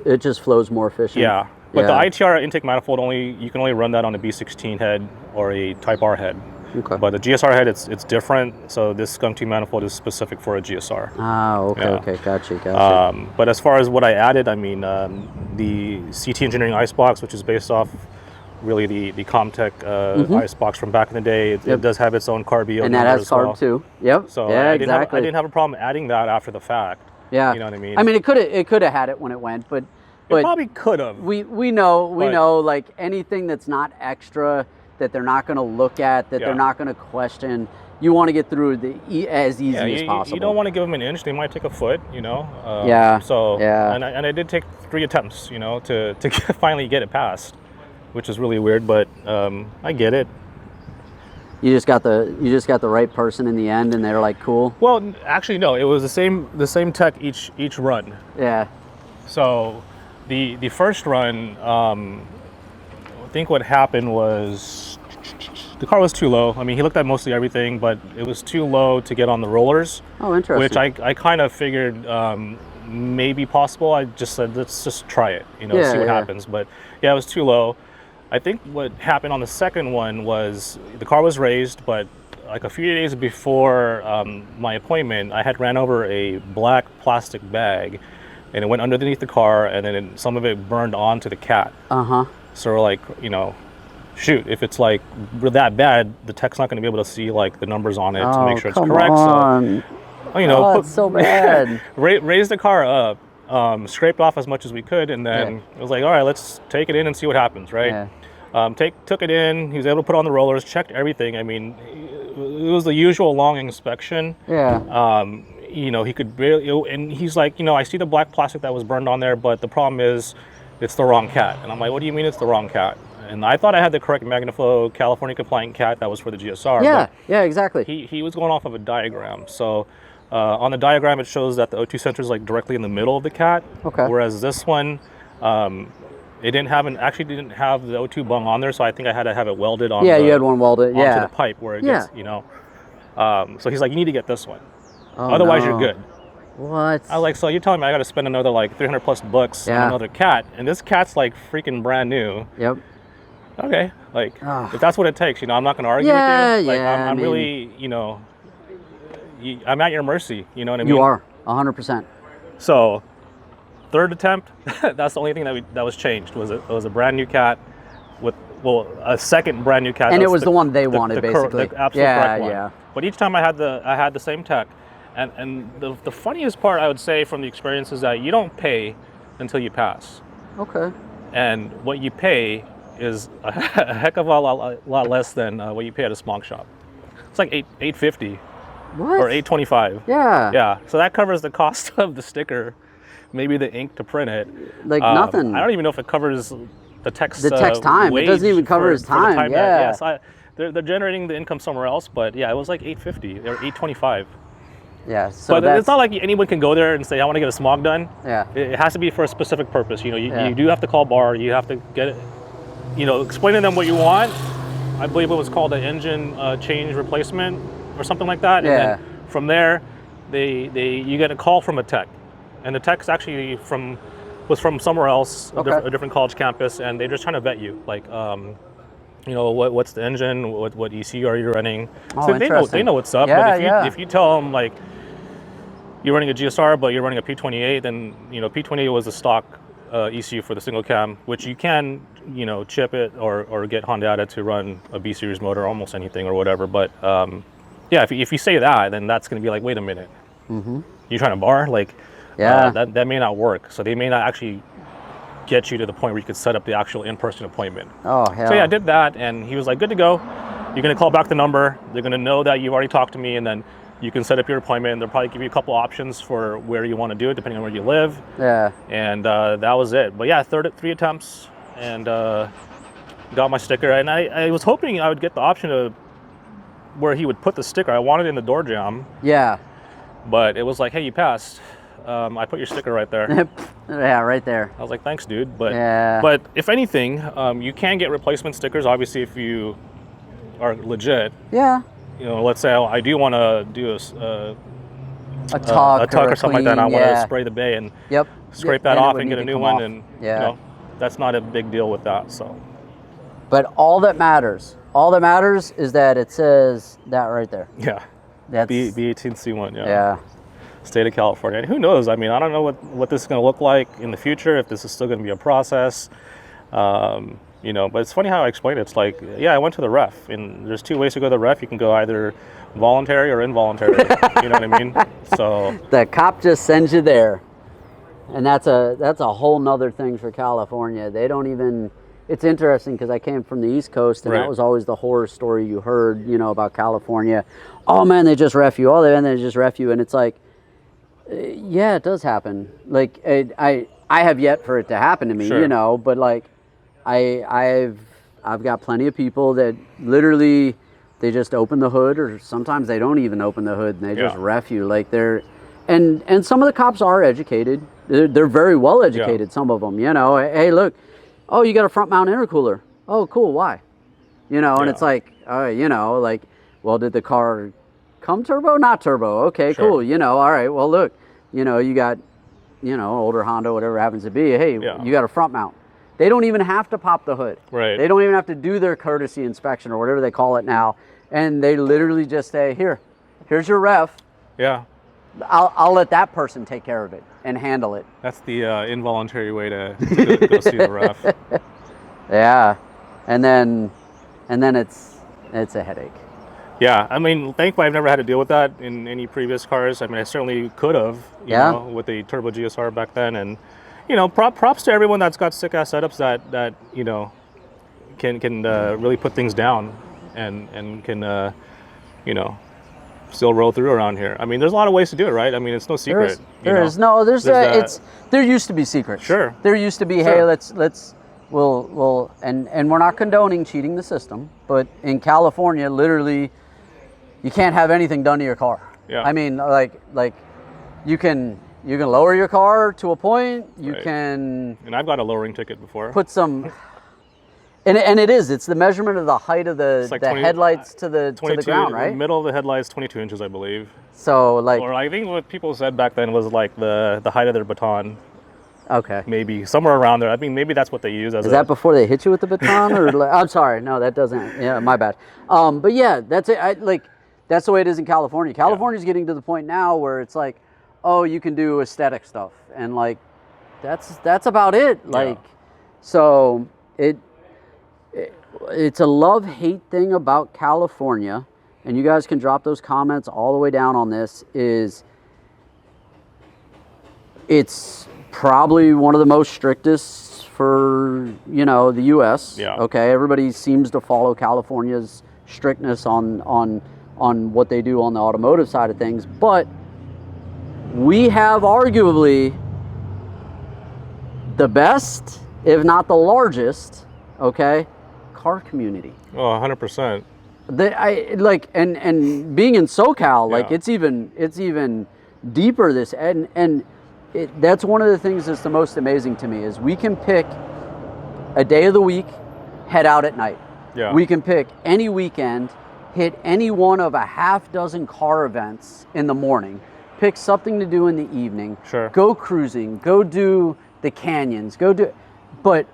it just flows more efficient. Yeah. But the ITR intake manifold you can only run that on a B16 head or a Type R head. Okay. But the GSR head, it's different. So this Skunk 2 manifold is specific for a GSR. Ah, okay, okay, gotcha. But as far as what I added, I mean, the CT Engineering Icebox, which is based off really the Comtech Icebox from back in the day, it does have its own carb EO. And that has carb too. Yep. So I didn't have a problem adding that after the fact. Yeah. You know what I mean? I mean, it could have had it when it went, but it probably could have. We know like anything that's not extra, that they're not going to look at, that they're not going to question. You want to get through as easy as possible. You don't want to give them an inch; they might take a foot. You know. And I did take 3 attempts, you know, to finally get it passed, which is really weird, but I get it. You just got the right person in the end, and they're like, cool. Well, actually, no. It was the same tech each run. Yeah. So, the first run, I think what happened was the car was too low. I mean, he looked at mostly everything, but it was too low to get on the rollers. Oh, interesting. Which I kind of figured maybe possible. I just said, let's just try it, you know, see what happens. But yeah, it was too low. I think what happened on the second one was the car was raised, but like a few days before my appointment, I had ran over a black plastic bag, and it went underneath the car, and then some of it burned onto the cat. So we're like, you know, shoot, if it's like that bad, the tech's not going to be able to see like the numbers on it to make sure it's correct. On. So, you know, it's so bad. Raised the car up, scraped off as much as we could, and then it was like, all right, let's take it in and see what happens, right? Took it in. He was able to put on the rollers, checked everything. I mean, it was the usual long inspection. You know, he could barely, and he's like, you know, I see the black plastic that was burned on there, but the problem is it's the wrong cat. And I'm like, what do you mean it's the wrong cat? And I thought I had the correct MagnaFlow California compliant cat that was for the GSR. Yeah, exactly. He was going off of a diagram. So on the diagram, it shows that the O2 sensor is like directly in the middle of the cat. Whereas this one, it didn't have didn't have the O2 bung on there, so I think I had to have it welded on. You had one welded. Onto the pipe where it gets, you know. So he's like, you need to get this one. Otherwise, you're good. What? I was like, so you're telling me I got to spend another like $300+ on another cat, and this cat's like freaking brand new. Okay, like if that's what it takes, you know, I'm not going to argue with you. Like I'm really, you know, I'm at your mercy. You know what I mean? You are 100%. So, third attempt, that's the only thing that was changed. It was a brand new cat with a second brand new cat. And it was the one they wanted, basically. The absolute correct one. But each time I had the same tech, and the funniest part I would say from the experience is that you don't pay until you pass. And what you pay is a heck of a lot less than what you pay at a smog shop. It's like $850 or $825. Yeah. So that covers the cost of the sticker, maybe the ink to print it. Like nothing. I don't even know if it covers the tech's time. It doesn't even cover his time. Yes, they're generating the income somewhere else, but yeah, it was like $850 or $825. So but it's not like anyone can go there and say, I want to get a smog done. It has to be for a specific purpose. You know, you do have to call bar. You have to get it. You know, explain to them what you want. I believe it was called an engine change replacement or something like that. And then from there, you get a call from a tech, and the tech's actually was from somewhere else, a different college campus, and they're just trying to vet you, like, you know, what's the engine, what ECU are you running? So they know what's up. But if you tell them like you're running a GSR, but you're running a P28, then you know P28 was the stock ECU for the single cam, which you can, you know, chip it or get Honda to run a B series motor, almost anything or whatever. But yeah, if you say that, then that's going to be like, wait a minute, you're trying to bar, like, that may not work. So they may not actually get you to the point where you could set up the actual in-person appointment. Oh, hell. So yeah, I did that, and he was like, good to go. You're going to call back the number. They're going to know that you've already talked to me, and then you can set up your appointment. They'll probably give you a couple options for where you want to do it, depending on where you live. And that was it. But yeah, 3 attempts, and got my sticker. And I was hoping I would get the option of where he would put the sticker. I wanted it in the door jamb. But it was like, hey, you passed. I put your sticker right there. Right there. I was like, thanks, dude. But if anything, you can get replacement stickers, obviously, if you are legit. You know, let's say I do want to do a tuck or something like that. And I want to spray the bay and scrape that off and get a new one. And you know, that's not a big deal with that. So. But all that matters is that it says that right there. That's B18C1. State of California. And who knows? I mean, I don't know what this is going to look like in the future, if this is still going to be a process. You know, but it's funny how I explain it. It's like, I went to the ref, and there's 2 ways to go to the ref. You can go either voluntary or involuntary. You know what I mean? So the cop just sends you there, and that's a whole nother thing for California. They don't even. It's interesting because I came from the East Coast, and that was always the horror story you heard, you know, about California. Oh man, they just ref you. They just ref you, and it's like, yeah, it does happen. Like I have yet for it to happen to me, you know, but like I've got plenty of people that literally they just open the hood, or sometimes they don't even open the hood and they just ref you. Like and some of the cops are educated. They're very well educated. Some of them, you know. Hey, look, oh, you got a front mount intercooler. Oh, cool. Why? You know, and it's like, you know, like, well, did the car come turbo? Not turbo. Okay, cool. You know, all right. Well, look, you know, you got, you know, older Honda, whatever it happens to be. Hey, you got a front mount. They don't even have to pop the hood. They don't even have to do their courtesy inspection or whatever they call it now. and they literally just say, here's your ref. Yeah. I'll let that person take care of it and handle it. That's the involuntary way to go see the ref. Yeah, and then it's a headache. Yeah, I mean, thankfully I've never had to deal with that in any previous cars. I mean, I certainly could have, you know, with the Turbo GSR back then. And, you know, props to everyone that's got sick-ass setups that you know, can really put things down and can, you know, still roll through around here. I mean, there's a lot of ways to do it, right? I mean, it's no secret. There used to be secrets. Sure. There used to be, hey, we'll and we're not condoning cheating the system, but in California, literally, you can't have anything done to your car. Yeah. I mean, like you can lower your car to a point. You can. And I've got a lowering ticket before. Put some. And it's the measurement of the height of the headlights to the ground, right? The middle of the headlights, 22 inches, I believe. So like. Or I think what people said back then was like the height of their baton. Okay. Maybe somewhere around there. I mean, maybe that's what they use as. Is that before they hit you with the baton, or like, I'm sorry, no, that doesn't. Yeah, my bad. But yeah, that's it. That's the way it is in California. California's getting to the point now where it's like, oh, you can do aesthetic stuff, and like, that's about it. Like, so it's a love-hate thing about California, and you guys can drop those comments all the way down on this. It's probably one of the most strictest for, you know, the U.S. Yeah. Okay, everybody seems to follow California's strictness on what they do on the automotive side of things, but we have arguably the best, if not the largest, okay, car community. Oh, 100%. And being in SoCal, like it's even deeper. That's one of the things that's the most amazing to me is we can pick a day of the week, head out at night. Yeah. We can pick any weekend, hit any one of a half dozen car events in the morning, pick something to do in the evening, go cruising, go do the canyons, but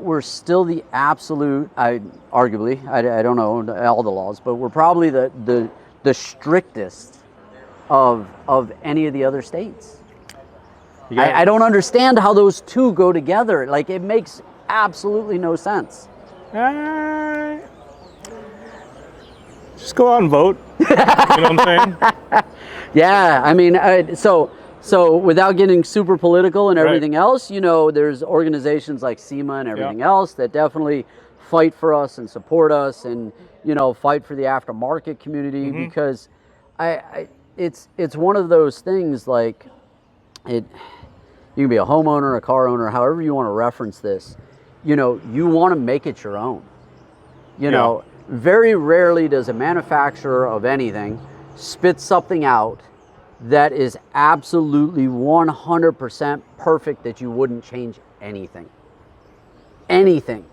we're still the absolute, arguably, I don't know all the laws, but we're probably the strictest of any of the other states. I don't understand how those two go together. Like, it makes absolutely no sense. Just go out and vote. You know what I'm saying? Yeah, I mean, so without getting super political and everything else, you know, there's organizations like SEMA and everything else that definitely fight for us and support us and, you know, fight for the aftermarket community because it's one of those things like you can be a homeowner, a car owner, however you want to reference this, you know, you want to make it your own. You know, very rarely does a manufacturer of anything spit something out that is absolutely 100% perfect that you wouldn't change anything. Anything.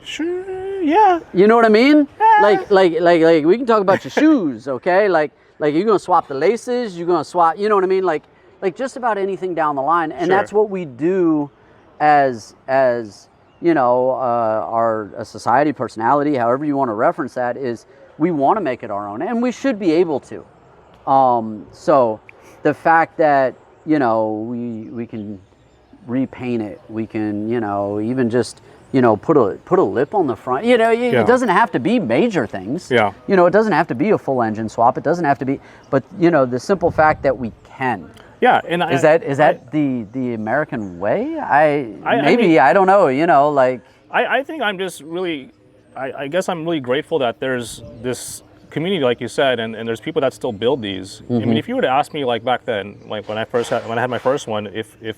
Sure, yeah. You know what I mean? Like we can talk about your shoes, okay? Like you're gonna swap the laces, you're gonna swap, you know what I mean? Like just about anything down the line, and that's what we do as you know, our society, personality, however you want to reference that, is we want to make it our own, and we should be able to. So the fact that, you know, we can repaint it, we can, you know, even just, you know, put a lip on the front, you know, it doesn't have to be major things. Yeah. You know, it doesn't have to be a full engine swap. It doesn't have to be, but you know, the simple fact that we can. Yeah, and is that the American way? I don't know. You know, like I think I'm just really, I guess I'm really grateful that there's this community, like you said, and there's people that still build these. I mean, if you were to ask me, like back then, like when I had my first one, if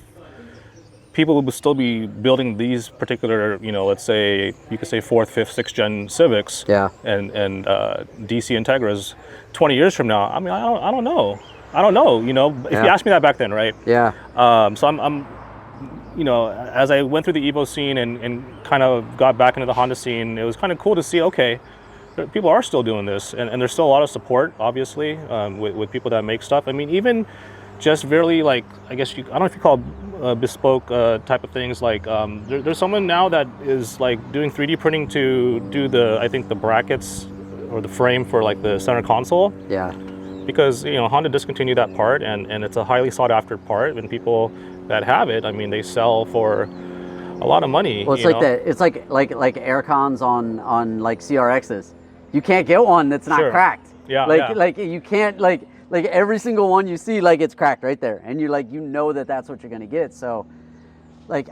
people would still be building these particular, you know, let's say you could say 4th, 5th, 6th gen Civics, and DC Integras 20 years from now, I mean, I don't know. You know, if you asked me that back then, right? Yeah. So I'm, you know, as I went through the Evo scene and kind of got back into the Honda scene, it was kind of cool to see, okay, people are still doing this, and there's still a lot of support, obviously, with people that make stuff. I mean, even just really, like, I guess I don't know if you call bespoke type of things, like there's someone now that is like doing 3D printing to do I think the brackets or the frame for like the center console. Yeah. Because Honda discontinued that part, and it's a highly sought after part, and people that have it, I mean, they sell for a lot of money. Well, it's like that. It's like air cons on like CRXs. You can't get one that's not cracked. Yeah. Like you can't like every single one you see, like it's cracked right there, and you know that's what you're gonna get. So, like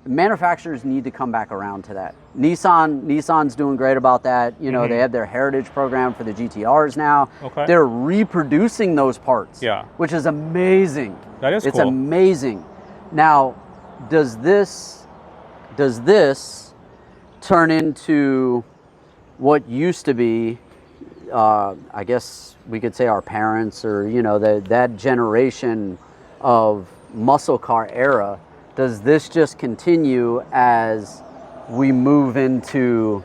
manufacturers need to come back around to that. Nissan's doing great about that. They have their heritage program for the GTRs now. Okay. They're reproducing those parts. Yeah. Which is amazing. That is cool. It's amazing. Now, does this turn into what used to be, I guess we could say our parents, or that generation of muscle car era? Does this just continue as we move into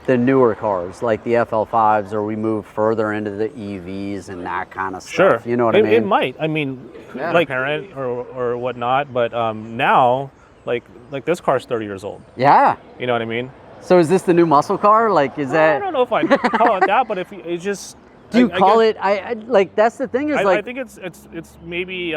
the newer cars like the FL5s, or we move further into the EVs and that kind of stuff? Sure. You know what I mean? It might. I mean, like parent or whatnot, but now, like this car's 30 years old. Yeah. You know what I mean? So is this the new muscle car? Like, is that? I don't know if I'd call it that, but if it's just. Do you call it? I like that's the thing is I think it's maybe.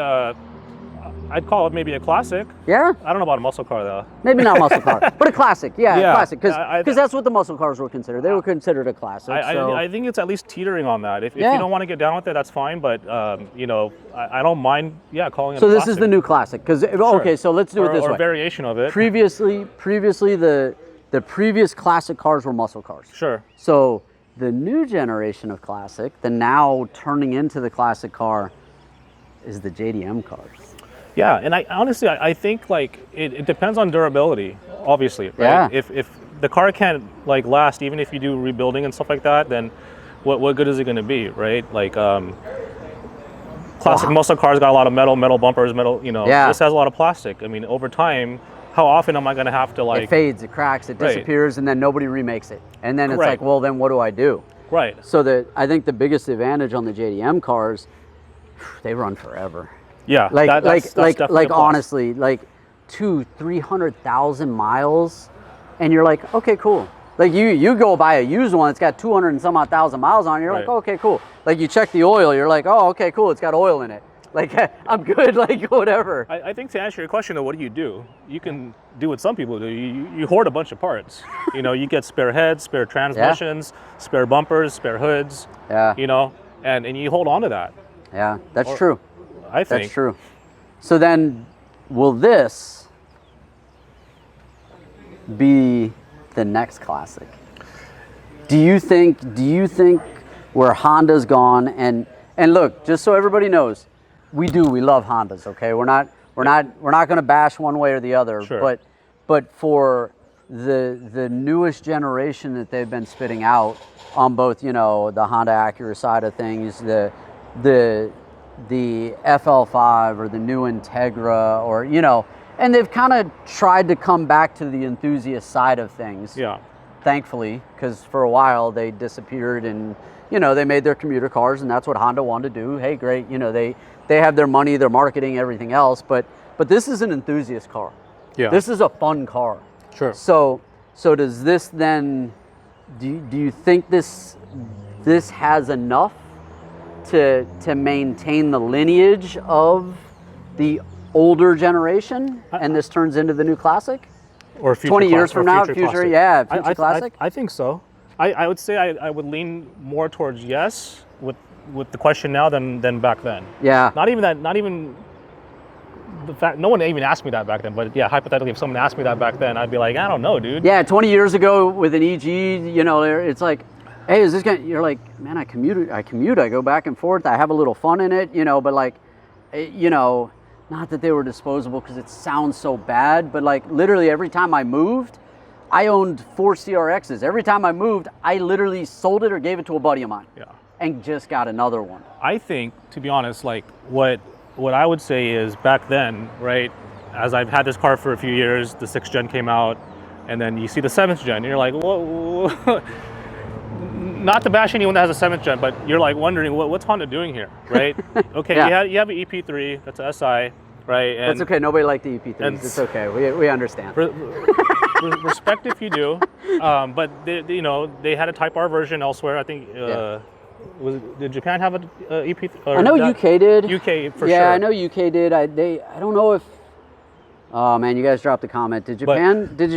I'd call it maybe a classic. Yeah. I don't know about a muscle car though. Maybe not muscle car, but a classic. Yeah, Yeah. a classic. Because that's what the muscle cars were considered. They were considered a classic. I think it's at least teetering on that. If you don't want to get down with it, that's fine. But I don't mind. Yeah, calling it. So a this classic. is the new classic. Because okay, so let's do it this way. Or a variation of it. Previously the previous classic cars were muscle cars. Sure. So the new generation of classic, the now turning into the classic car, is the JDM cars. Yeah, and I think like it depends on durability, obviously, right? Yeah. If the car can't like last, even if you do rebuilding and stuff like that, then what good is it going to be, right? Like classic muscle cars got a lot of metal bumpers, Yeah. This has a lot of plastic. I mean, over time, how often am I going to have to like? It fades, it cracks, it disappears, and then nobody remakes it. And then it's Correct. like, well, then what do I do? Right. So I think the biggest advantage on the JDM cars, they run forever. Yeah. That's definitely a plus. honestly, like 200,000-300,000 miles, and you're like, okay, cool. Like you go buy a used one, it's got 200 and some odd thousand miles on it, you're like, oh, okay, cool. Like you check the oil, you're like, oh, okay, cool, it's got oil in it. Like I'm good, like whatever. I think to answer your question though, what do? You can do what some people do. You hoard a bunch of parts. You get spare heads, spare transmissions, spare bumpers, spare hoods. Yeah. And you hold on to that. Yeah, that's true. I think. That's true. So then, will this be the next classic? Do you think where Honda's gone, and look, just so everybody knows, we love Hondas, okay? We're not going to bash one way or the other, Sure. but for the newest generation that they've been spitting out on both, the Honda Acura side of things, the FL5 or the new Integra, or and they've kind of tried to come back to the enthusiast side of things. Yeah. Thankfully, because for a while they disappeared, and they made their commuter cars, and that's what Honda wanted to do. Hey, great, they have their money, their marketing, everything else, but this is an enthusiast car. Yeah. This is a fun car. Sure. So does this then? Do you think this has enough to maintain the lineage of the older generation, and this turns into the new classic? Or future 20 years from now, future classic? I think so. I would say I would lean more towards yes with the question now than back then. Yeah. Not even the fact, no one even asked me that back then, but yeah, hypothetically, if someone asked me that back then, I'd be like, I don't know, dude. Yeah, 20 years ago with an EG, it's like, hey, is this gonna, you're like, man, I commute, I go back and forth, I have a little fun in it, but like, not that they were disposable because it sounds so bad, but like literally every time I moved, I owned 4 CRXs. Every time I moved, I literally sold it or gave it to a buddy of mine. Yeah. And just got another one. I think, to be honest, like what I would say is back then, right, as I've had this car for a few years, the 6th gen came out, and then you see the 7th gen, and you're like, whoa. Not to bash anyone that has a 7th gen, but you're like wondering, what's Honda doing here, right? Okay, Yeah. you have an EP3, that's an SI, right? And That's okay, nobody liked the EP3s, it's okay, we understand. respect if you do, but they had a Type R version elsewhere. I think did Japan have a EP? I know UK did. UK for sure. Yeah, I know UK did. I don't know if. Oh man, you guys dropped a comment. Did Japan do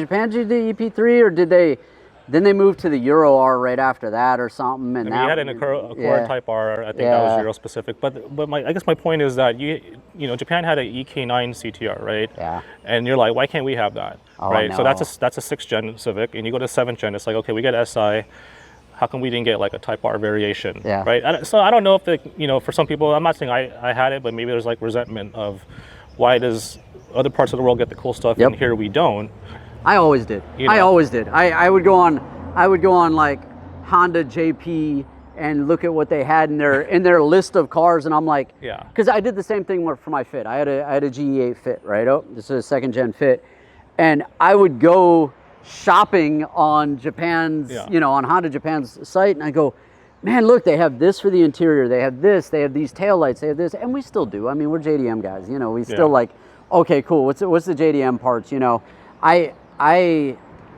the EP3 or did they? Then they moved to the Euro R right after that or something. And you had an Accord Type R. I think that was Euro specific. But I guess my point is that Japan had an EK9 CTR, right? Yeah. And you're like, why can't we have that? Oh, right. no. So that's a 6th gen Civic, and you go to 7th gen. It's like, okay, we get SI. How come we didn't get like a Type R variation? Yeah. Right. So I don't know if for some people, I'm not saying I had it, but maybe there's like resentment of why does other parts of the world get the cool stuff and here we don't. I always did. I always did. I would go on like Honda JP and look at what they had in their list of cars, and I'm like, because I did the same thing for my Fit. I had a GE8 Fit, right? Oh, this is a 2nd gen Fit, and I would go shopping on Japan's, on Honda Japan's site, and I go, man, look, they have this for the interior, they have this, they have these taillights, they have this, and we still do. I mean, we're JDM guys, we still like, okay, cool. What's the JDM parts? I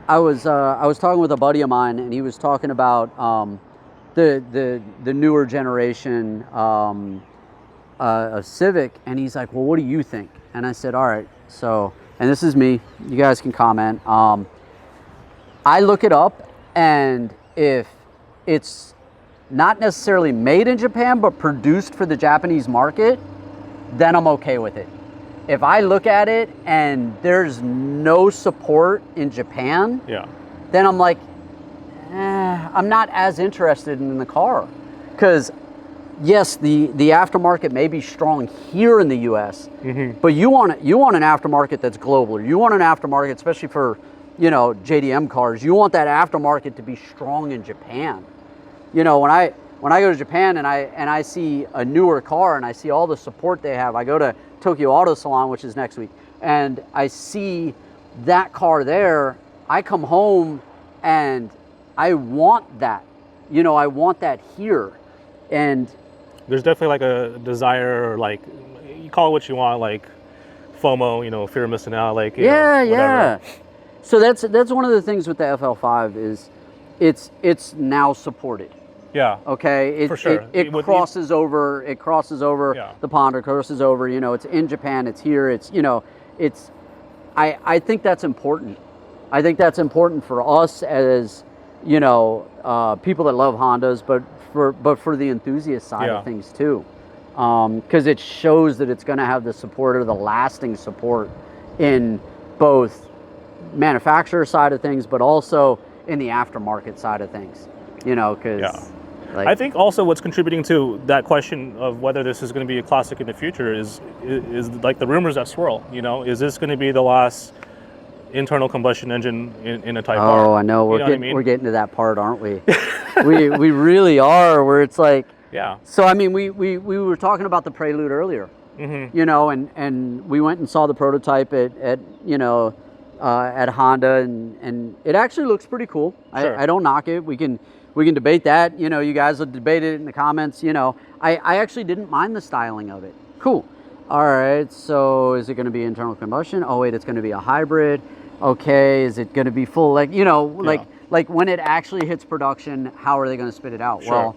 was talking with a buddy of mine, and he was talking about the newer generation of Civic, and he's like, well, what do you think? And I said, all right, so, and this is me, you guys can comment. I look it up, and if it's not necessarily made in Japan, but produced for the Japanese market, then I'm okay with it. If I look at it and there's no support in Japan, then I'm like, I'm not as interested in the car. Because yes, the aftermarket may be strong here in the US, but you want an aftermarket that's global. You want an aftermarket, especially for JDM cars, you want that aftermarket to be strong in Japan. When I go to Japan and I see a newer car and I see all the support they have, I go to Tokyo Auto Salon, which is next week, and I see that car there, I come home and I want that. I want that here. And there's definitely like a desire, or like, you call it what you want, like FOMO, fear of missing out, like yeah. So that's one of the things with the FL5 is it's now supported. Yeah. Okay. For sure. It crosses over. It crosses over the pond. It crosses over. It's in Japan. It's here. It's it's. I think that's important. I think that's important for us as people that love Hondas, but for the enthusiast side of things too, because it shows that it's going to have the support, or the lasting support, in both manufacturer side of things, but also in the aftermarket side of things. Because. Like, I think also what's contributing to that question of whether this is going to be a classic in the future is like the rumors that swirl. Is this going to be the last internal combustion engine in a Type R? Oh, I know. We're getting to that part, aren't we? we really are. Where it's like, So I mean, we were talking about the Prelude earlier. And we went and saw the prototype at Honda, and it actually looks pretty cool. Sure. I don't knock it. We can debate that. You guys will debate it in the comments. I actually didn't mind the styling of it. Cool. All right, so is it going to be internal combustion? Oh wait, it's going to be a hybrid. Okay, is it going to be full? Like like when it actually hits production, how are they going to spit it out? Sure.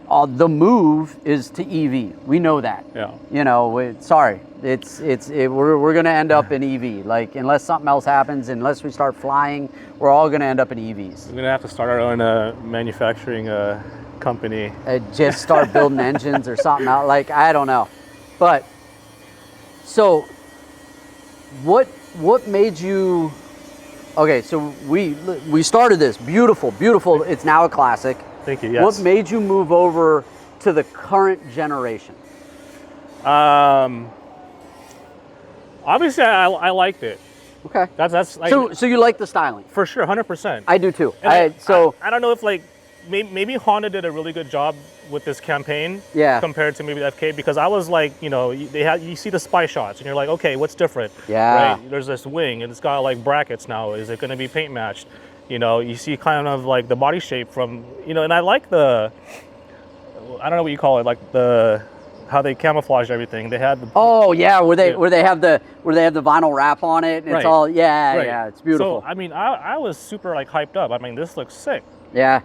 Well, the move is to EV. We know that. Yeah. We're going to end up in EV. Like, unless something else happens, unless we start flying, we're all going to end up in EVs. We're going to have to start our own manufacturing company. Just start building engines or something out. Like, I don't know. But so what made you? Okay, so we started this beautiful. It's now a classic. Thank you. Yes. What made you move over to the current generation? Obviously, I liked it. Okay. That's so you like the styling? For sure, 100%. I do too. I don't know if maybe Honda did a really good job with this campaign. Yeah. Compared to maybe the FK, because I was like, you see the spy shots and you're like, okay, what's different? Yeah. Right. There's this wing and it's got like brackets now. Is it going to be paint matched? You see kind of like the body shape from, and I like I don't know what you call it, like the how they camouflaged everything. They had the where they have the vinyl wrap on it, and it's all it's beautiful. So I mean, I was super like hyped up. I mean, this looks sick. Yeah.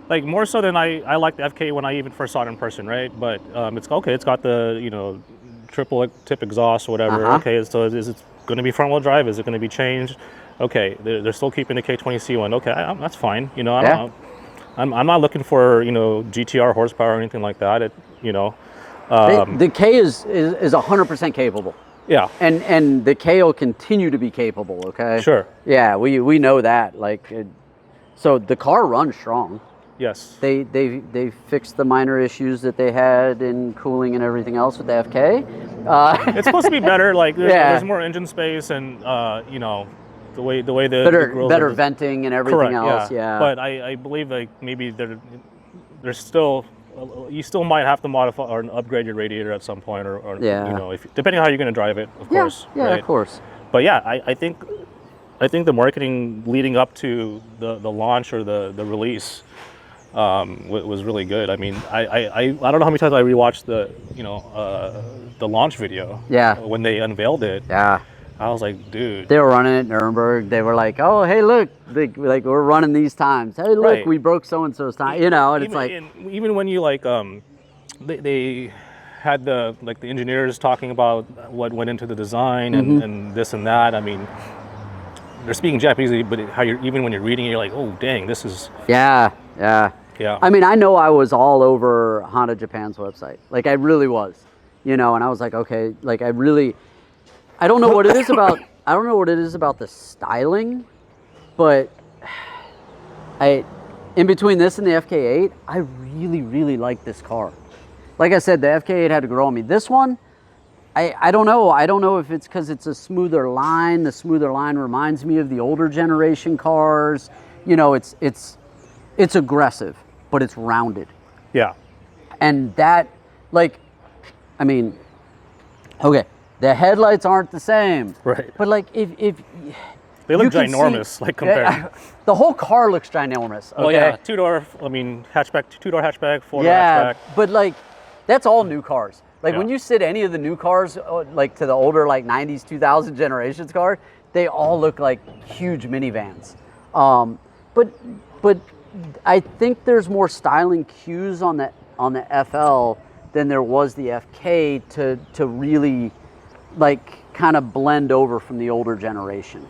Like more so than I liked the FK when I even first saw it in person, right? But it's okay. It's got the triple tip exhaust or whatever. Okay, so is it going to be front wheel drive? Is it going to be changed? Okay, they're still keeping the K20C1. Okay, that's fine. I'm not looking for GTR horsepower or anything like that. The K is 100% capable. Yeah. And the K will continue to be capable. Okay. Sure. Yeah, we know that. So the car runs strong. Yes. They fixed the minor issues that they had in cooling and everything else with the FK. It's supposed to be better. Like there's more engine space and the way the better venting and everything correct, else. Yeah. But I believe like maybe there's still you still might have to modify or upgrade your radiator at some point, or depending on how you're going to drive it, of course. Yeah, right? Of course. But yeah, I think the marketing leading up to the launch or the release was really good. I mean, I don't know how many times I rewatched the launch video. Yeah. When they unveiled it. Yeah. I was like, dude. They were running at Nuremberg. They were like, oh, hey, look, we're running these times. Hey, look, right. We broke so-and-so's time. And it's like. Even when you they had the engineers talking about what went into the design and this and that. I mean, they're speaking Japanese, but even when you're reading it, you're like, oh, dang, this is. Yeah. I mean, I know I was all over Honda Japan's website. Like, I really was, and I was like, okay, I don't know what it is about. I don't know what it is about the styling, but in between this and the FK8, I really, really like this car. Like I said, the FK8 had to grow on me. This one, I don't know. I don't know if it's because it's a smoother line. The smoother line reminds me of the older generation cars. It's aggressive, but it's rounded. Yeah. And that, okay. The headlights aren't the same. Right. But if they look ginormous, compared. The whole car looks ginormous. Okay? Oh yeah, two-door hatchback, two-door hatchback, four-door hatchback. But that's all new cars. When you sit any of the new cars, to the older 90s, 2000 generations cars, they all look like huge minivans. But I think there's more styling cues on the FL than there was the FK to really kind of blend over from the older generation.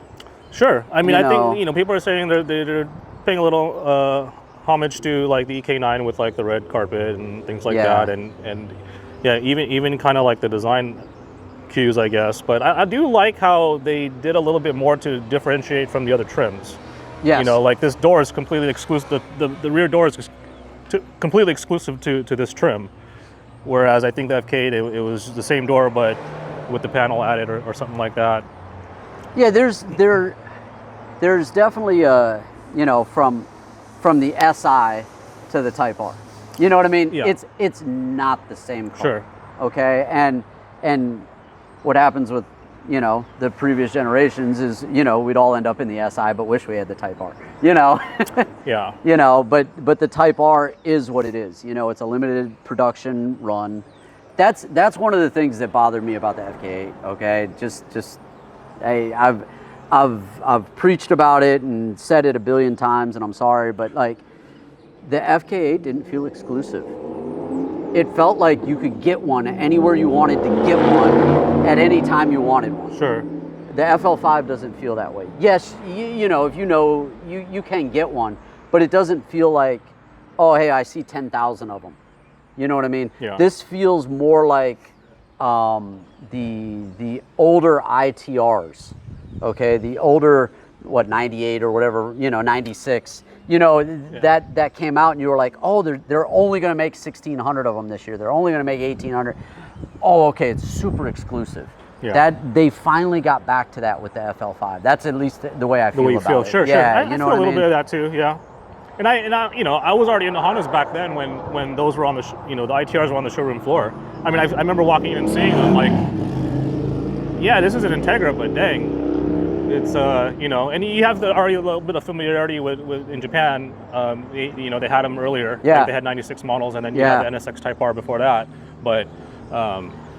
Sure. I mean, I think people are saying they're paying a little homage to the EK9 with the red carpet and things like that, and yeah, even kind of the design cues, I guess. But I do like how they did a little bit more to differentiate from the other trims. Yes. This door is completely exclusive. The rear door is completely exclusive to this trim, whereas I think the FK it was the same door but with the panel added or something like that. Yeah, there's definitely from the SI to the Type R. You know what I mean? Yeah. It's not the same car. Sure. Okay, and what happens with the previous generations is we'd all end up in the SI but wish we had the Type R. Yeah. But the Type R is what it is. It's a limited production run. That's one of the things that bothered me about the FK8. Okay, I've preached about it and said it a billion times, and I'm sorry, but the FK8 didn't feel exclusive. It felt like you could get one anywhere you wanted to get one at any time you wanted one. Sure. The FL5 doesn't feel that way. Yes, if you can get one, but it doesn't feel like, oh, hey, I see 10,000 of them. You know what I mean? Yeah. This feels more like the older ITRs, okay? The older, 98 or whatever, 96. That came out and you were like, oh, they're only going to make 1,600 of them this year. They're only going to make 1,800. Oh, okay, it's super exclusive. Yeah. That they finally got back to that with the FL5. That's at least the way I feel about it. Sure, yeah, sure. I feel a little bit of that too. Yeah. And I was already into Hondas back then when those were on the the ITRs were on the showroom floor. I mean, I remember walking in and seeing them yeah, this is an Integra, but dang, it's and you have already a little bit of familiarity with in Japan. They had them earlier. Yeah. They had 96 models, and then you had the NSX Type R before that. But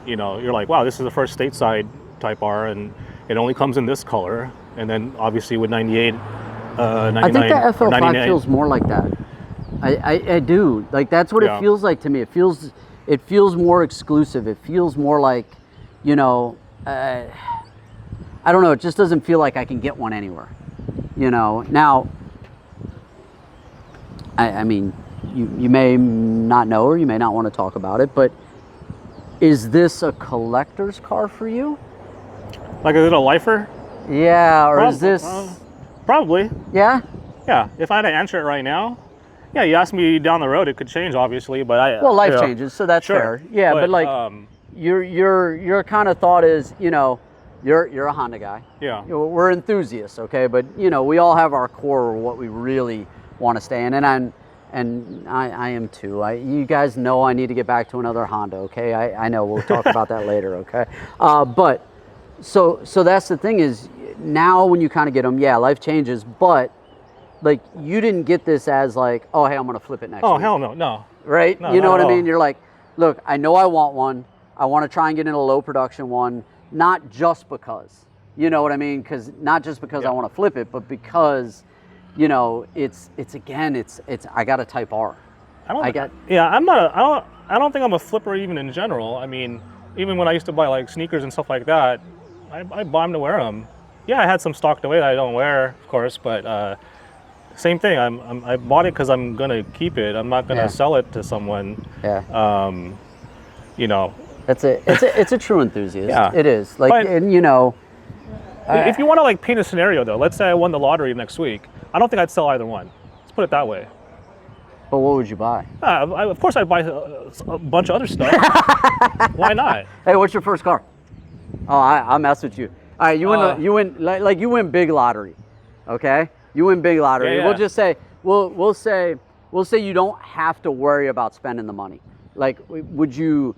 you know, you're like, wow, this is the first stateside Type R, and it only comes in this color. And then obviously with 98, 99, I think the FL5 99, feels more like that. I do. Like, that's what it feels like to me. It feels more exclusive. It feels more like, you know, I don't know. It just doesn't feel like I can get one anywhere. You know, now, I mean, you may not know, or you may not want to talk about it, but is this a collector's car for you? Like, is it a lifer? Yeah, or is this... Probably. Yeah? Yeah, if I had to answer it right now, yeah, you asked me down the road, it could change, obviously, but I... Well, life changes, so that's fair. Yeah, but like, your kind of thought is, you know, you're a Honda guy. Yeah. You know, we're enthusiasts, okay? But, you know, we all have our core, what we really want to stay in, and I am too. You guys know I need to get back to another Honda, okay? I know, we'll talk about that later, okay? But, so that's the thing is, now when you kind of get them, yeah, life changes, but like, you didn't get this as like, oh, hey, I'm going to flip it next week. Oh, hell no, no. Right? No, you know what I all. mean? You're like, look, I know I want one. I want to try and get in a low production one, not just because, you know what I mean? Not just because I want to flip it, but because, you know, it's I got a Type R. I don't think I'm a flipper even in general. I mean, even when I used to buy like sneakers and stuff like that, I buy them to wear them. Yeah, I had some stocked away that I don't wear, of course, but same thing. I bought it because I'm gonna keep it. I'm not gonna sell it to someone. Yeah. You know. It's a true enthusiast. Yeah. It is. Like, but, and you know. If you want to like paint a scenario though, let's say I won the lottery next week. I don't think I'd sell either one. Let's put it that way. But what would you buy? Of course, I'd buy a bunch of other stuff. Why not? Hey, what's your first car? Oh, I'll mess with you. All right, you win big lottery, okay? You win big lottery. Yeah. We'll just say we'll say you don't have to worry about spending the money. Like, would you?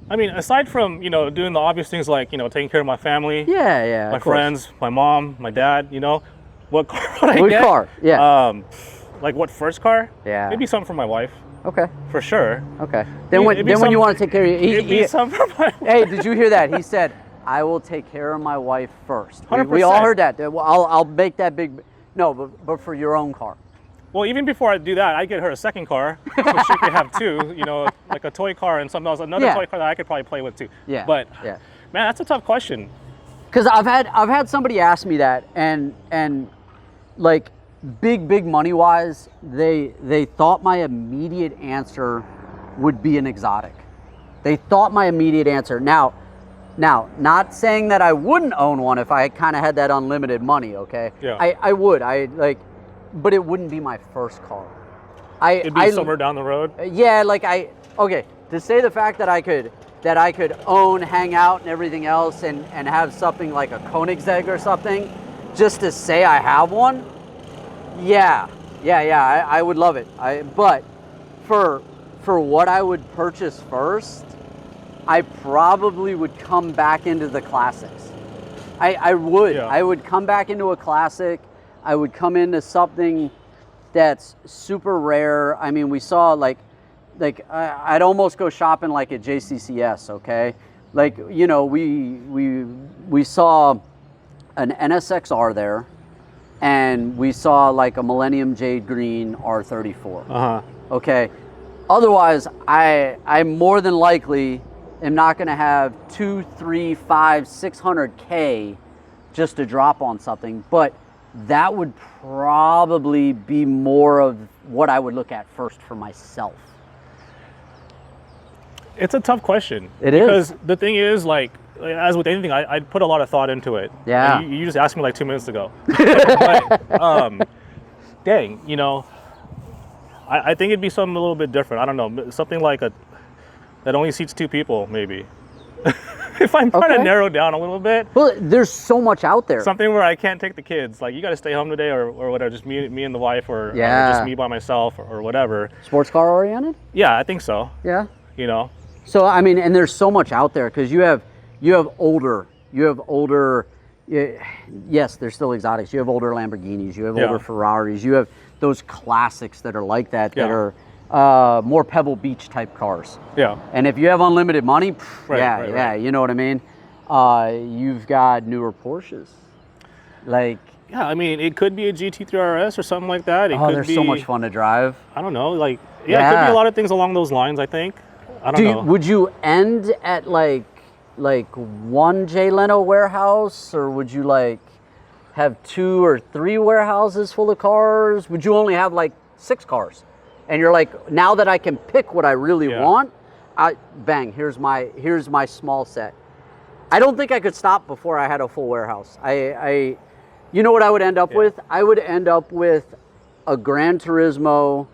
I mean, aside from, you know, doing the obvious things like, you know, taking care of my family, my friends, my mom, my dad, you know, what car would I get? What car? Yeah. Like what first car? Yeah. Maybe something for my wife. Okay. For sure. Okay. Then when you want to take care of you, something for my wife. Hey, did you hear that? He said, "I will take care of my wife first." 100%. We all heard that. I'll make that big. No, but for your own car. Well, even before I do that, I'd get her a second car, so she could have two. You know, like a toy car and something else, another toy car that I could probably play with too. Yeah. But man, that's a tough question. Because I've had somebody ask me that, and like, big money wise, they thought my immediate answer would be an exotic. They thought my immediate answer. Now, not saying that I wouldn't own one if I kind of had that unlimited money, okay? Yeah. I would. But it wouldn't be my first car. It'd be somewhere down the road. Yeah, like to say the fact that I could own, hang out, and everything else, and have something like a Koenigsegg or something, just to say I have one. Yeah, I would love it. But for what I would purchase first, I probably would come back into the classics. I would. Yeah. I would come back into a classic. I would come into something that's super rare. I mean, we saw like I'd almost go shopping like at JCCS, okay? Like, you know, we saw an NSXR there, and we saw like a Millennium Jade Green R34. Okay. Otherwise, I more than likely am not going to have 200, 300, 500, 600K just to drop on something, but that would probably be more of what I would look at first for myself. It's a tough question. It is. Because the thing is, like, as with anything, I'd put a lot of thought into it. Yeah. You just asked me like 2 minutes ago. But, dang, you know, I think it'd be something a little bit different. I don't know, something like that only seats 2 people, maybe. If I'm trying to narrow down a little bit. Well, there's so much out there. Something where I can't take the kids. Like, you got to stay home today or whatever. Just me and the wife or just me by myself or whatever. Sports car oriented? Yeah, I think so. Yeah. You know? So, I mean, and there's so much out there because you have older, yes, they're still exotics. You have older Lamborghinis, you have older Ferraris, you have those classics that are like that, more Pebble Beach type cars. Yeah. And if you have unlimited money, Right. you know what I mean? You've got newer Porsches. Like, yeah, I mean, it could be a GT3 RS or something like that. It could they're be, so much fun to drive. I don't know, like, it could be a lot of things along those lines, I think. I don't know. Would you end at like one Jay Leno warehouse, or would you like have 2 or 3 warehouses full of cars? Would you only have like 6 cars? And you're like, now that I can pick what I really want, here's my small set. I don't think I could stop before I had a full warehouse. You know what I would end up with? I would end up with a Gran Turismo,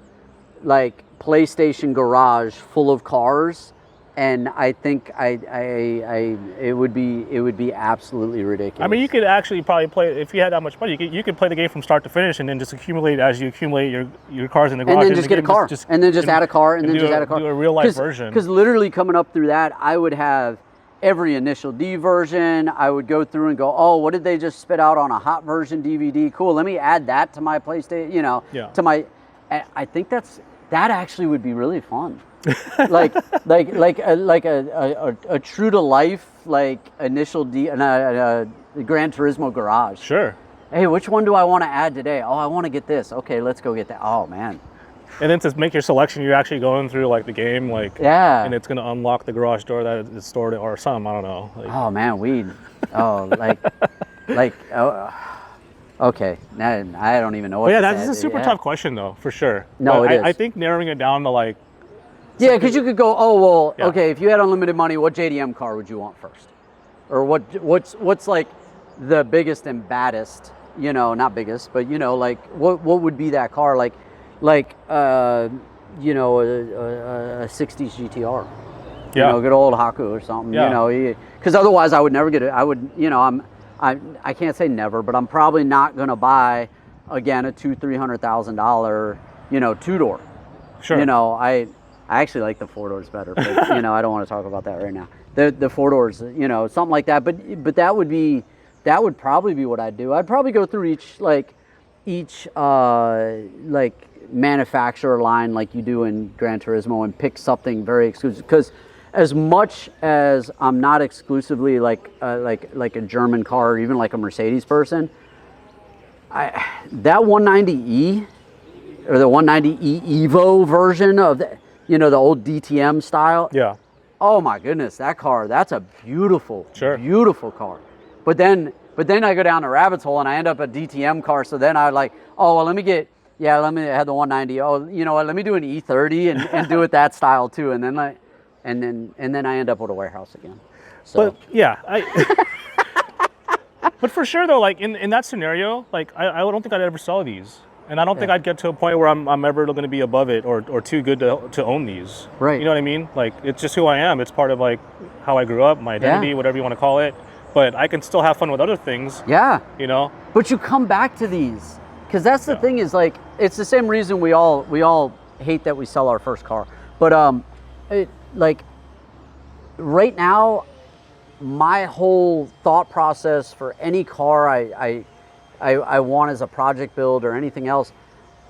like, PlayStation garage full of cars, and I think it would be absolutely ridiculous. I mean, you could actually probably play, if you had that much money, you could play the game from start to finish, and then just accumulate as you accumulate your cars in the garage. And then just get a car, and then just add a car, and then just add a car. Do a real life version. Because literally coming up through that, I would have every Initial D version. I would go through and go, oh, what did they just spit out on a hot version DVD? Cool, let me add that to my PlayStation, to my, I think that actually would be really fun. like a true to life, like Initial D and a Gran Turismo garage. Sure. Hey, which one do I want to add today? Oh, I want to get this. Okay, let's go get that. Oh man. And then to make your selection, you're actually going through like the game, like, and it's going to unlock the garage door that is stored or something. I don't know. Like, oh man, weed. Oh, okay. Now I don't even know what. Yeah, that's a super tough question though, for sure. No, but it is. I think narrowing it down to like. Yeah, because you could go, okay, if you had unlimited money, what JDM car would you want first? Or what's like the biggest and baddest? Not biggest, but like what would be that car? Like a 60s GTR. Good old Haku or something. Yeah. Because otherwise I would never get it. I would, I can't say never, but I'm probably not gonna buy again a $200,000-$300,000 2-door. Sure. I actually like the 4-doors better, but I don't want to talk about that right now. The 4-doors, something like that. But that would probably be what I'd do. I'd probably go through each manufacturer line like you do in Gran Turismo and pick something very exclusive. Because as much as I'm not exclusively like a German car or even like a Mercedes person, that 190E or the 190E Evo version of the old DTM style. Yeah. Oh my goodness, that's a beautiful, beautiful car. But then I go down the rabbit hole and I end up a DTM car. So then I like, let me have the 190. Oh, you know what? Let me do an E30 and do it that style too. And then I end up with a warehouse again. So. But yeah, but for sure though, like in that scenario, like I don't think I'd ever sell these. And I don't think I'd get to a point where I'm ever going to be above it or too good to own these. Right. You know what I mean? Like, it's just who I am. It's part of like how I grew up, my identity, whatever you want to call it. But I can still have fun with other things. Yeah. But you come back to these because that's the thing is like it's the same reason we all hate that we sell our first car. But like right now, my whole thought process for any car I want as a project build or anything else,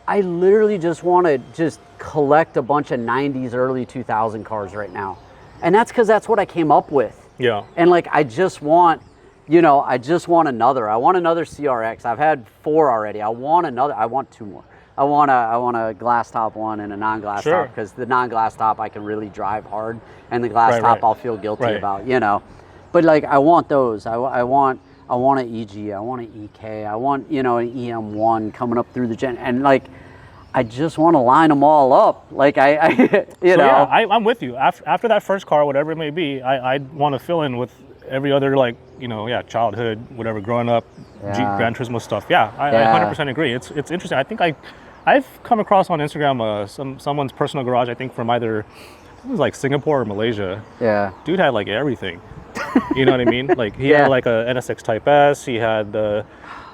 I literally just want to just collect a bunch of 90s, early 2000 cars right now. And that's because that's what I came up with. Yeah. And like, I just want another. I want another CRX. I've had 4 already. I want 2 more. I want a glass top one and a non-glass top because the non-glass top I can really drive hard and the glass top I'll feel guilty about, But like, I want those. I want an EG, I want an EK, I want, an EM1 coming up through the gen, and like, I just want to line them all up. Like Yeah, I'm with you. After that first car, whatever it may be, I'd want to fill in with every other like, childhood, whatever, growing up, Gran Turismo stuff. Yeah, I 100% agree. It's interesting. I think I've come across on Instagram someone's personal garage, I think from either, it was like Singapore or Malaysia. Yeah. Dude had like everything. You know what I mean? Like he had like a NSX Type S. He had the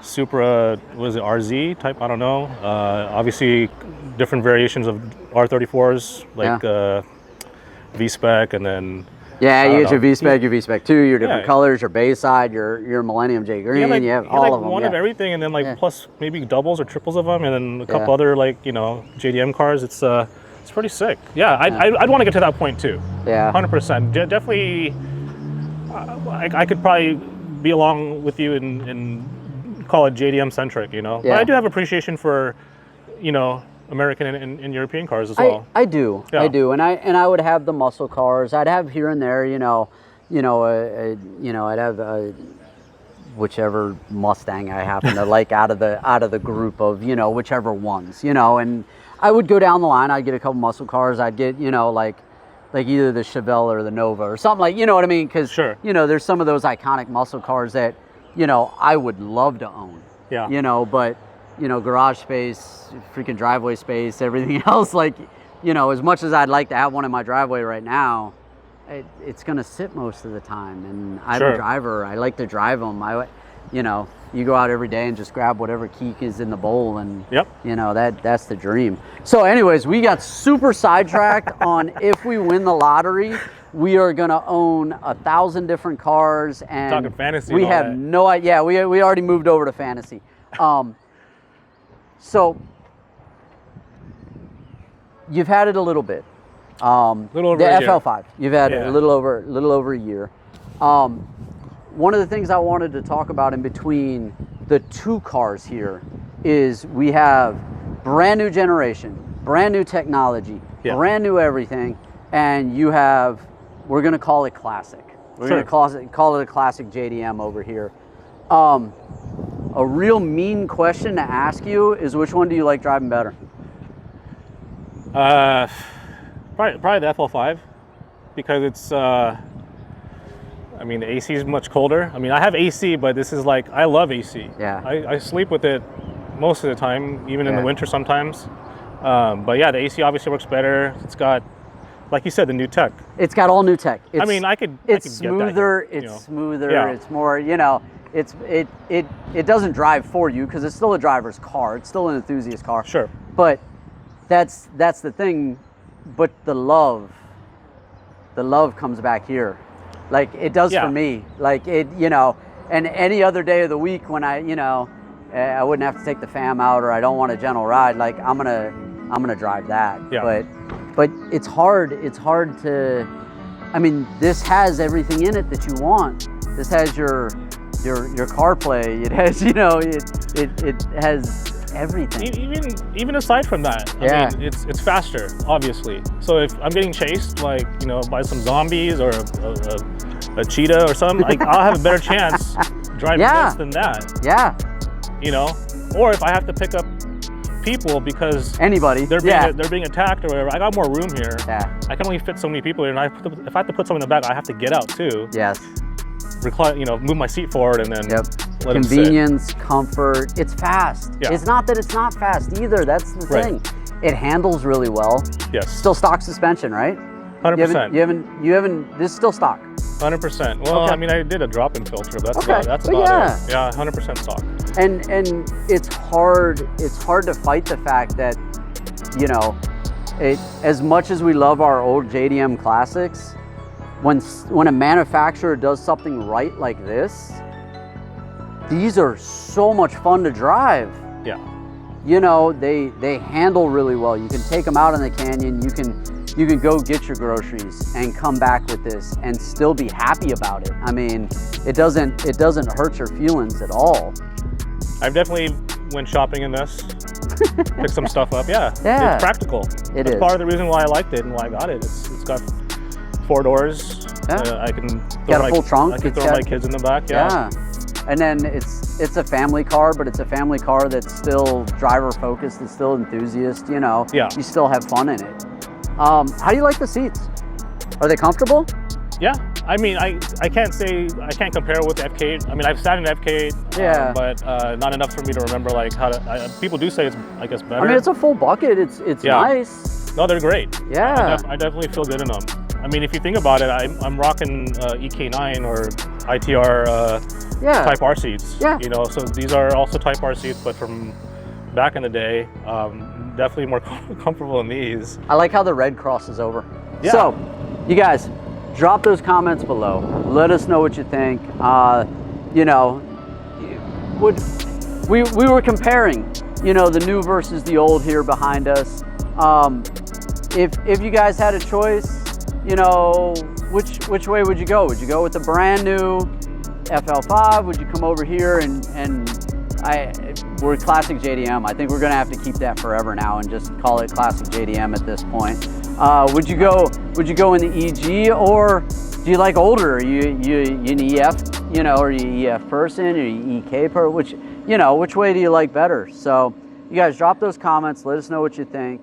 Supra, was it RZ type? I don't know. Obviously, different variations of R34s, like V-Spec, and then you get your V-Spec, your V-Spec 2, your different colors, your Bayside, your Millennium J Green. You have all of them. One of everything, and then like plus maybe doubles or triples of them, and then a couple other like JDM cars. It's It's pretty sick. Yeah, I'd want to get to that point too. Yeah. 100%. Definitely, I could probably be along with you and call it JDM centric, you know. Yeah. But I do have appreciation for, you know, American and European cars as well. I do, Yeah. I do, and I would have the muscle cars. I'd have here and there, I'd have whichever Mustang I happen to like out of the group of, whichever ones, and I would go down the line. I'd get a couple muscle cars. I'd get, like either the Chevelle or the Nova or something like, you know what I mean? Because Sure. There's some of those iconic muscle cars that, I would love to own. Yeah. But garage space, freaking driveway space, everything else, like, as much as I'd like to have one in my driveway right now, it's going to sit most of the time. And I'm Sure. a driver. I like to drive them. You go out every day and just grab whatever keek is in the bowl, and Yep. that's the dream. So anyways, we got super sidetracked on if we win the lottery, we are going to own 1,000 different cars, and Talking fantasy we and all have that. no idea. Yeah, we already moved over to fantasy. So you've had it a little bit. Little over the a year. FL5. You've had it Yeah. a little over a year. One of the things I wanted to talk about in between the two cars here is we have brand new generation, brand new technology, Yeah. brand new everything, and you have, we're going to call it classic. We're Sure. going to call it a classic JDM over here. A real mean question to ask you is, which one do you like driving better? Probably the FL5, because it's, the AC is much colder. I mean, I have AC, but this is like, I love AC. Yeah. I sleep with it most of the time, even in the Yeah. winter sometimes. But yeah, the AC obviously works better. It's got, like you said, the new tech. It's got all new tech. I mean, I could It's get that smoother. here, It's smoother. Yeah. It's more. It doesn't drive for you because it's still a driver's car. It's still an enthusiast car. Sure. But that's the thing. But the love comes back here, like it does Yeah. for me. Like it, and any other day of the week when I wouldn't have to take the fam out, or I don't want a gentle ride. Like I'm gonna drive that. Yeah. But it's hard. It's hard to. I mean, this has everything in it that you want. This has your CarPlay. It has, it has everything. Even aside from that, Yeah. I mean, it's faster, obviously. So if I'm getting chased, like, by some zombies or a cheetah or something, like, I'll have a better chance driving Yeah. this than that. Yeah. Or if I have to pick up people because Anybody. they're being attacked or whatever, I got more room here. Yeah. I can only fit so many people here, and if I have to put someone in the back, I have to get out too. Yes. Recline, move my seat forward and then Yep. let 'em sit. Convenience, comfort. It's fast. Yeah. It's not that it's not fast either. That's the Right. thing. It handles really well. Yes. Still stock suspension, right? 100%. You haven't. This is still stock. 100%. Well, Okay. I mean, I did a drop-in filter, but that's Okay. about Well, yeah. it. Yeah, 100% stock. And it's hard. It's hard to fight the fact that, as much as we love our old JDM classics, when a manufacturer does something right like this, these are so much fun to drive. Yeah. They handle really well. You can take them out in the canyon. You can go get your groceries and come back with this and still be happy about it. I mean, it doesn't hurt your feelings at all. I've definitely went shopping in this, picked some stuff up. Yeah. Yeah. It's practical. It That's is. part of the reason why I liked it and why I got it. It's got 4 doors. Yeah. I can Got a full trunk. I can It's throw got- my kids in the back. Yeah. And then it's a family car, but it's a family car that's still driver focused. It's still enthusiast. Yeah. You still have fun in it. How do you like the seats? Are they comfortable? Yeah. I mean, I can't compare with the FK8. I mean, I've sat in FK8, Yeah. but not enough for me to remember like how to. People do say it's, I guess, better. I mean, it's a full bucket. It's Yeah. nice. No, they're great. Yeah. I definitely feel good in them. I mean, if you think about it, I'm rocking EK9 or ITR Yeah. Type R seats. Yeah. So these are also Type R seats, but from back in the day, definitely more comfortable in these. I like how the red crosses over. Yeah. So, you guys, drop those comments below. Let us know what you think. We were comparing, the new versus the old here behind us. if you guys had a choice, you know, which way would you go? Would you go with the brand new FL5? Would you come over here and we're classic JDM. I think we're gonna have to keep that forever now and just call it classic JDM at this point. Would you go in the EG, or do you like older? Are you an EF, you know, are you EF person, or you EK person? Which way do you like better? So you guys drop those comments, let us know what you think.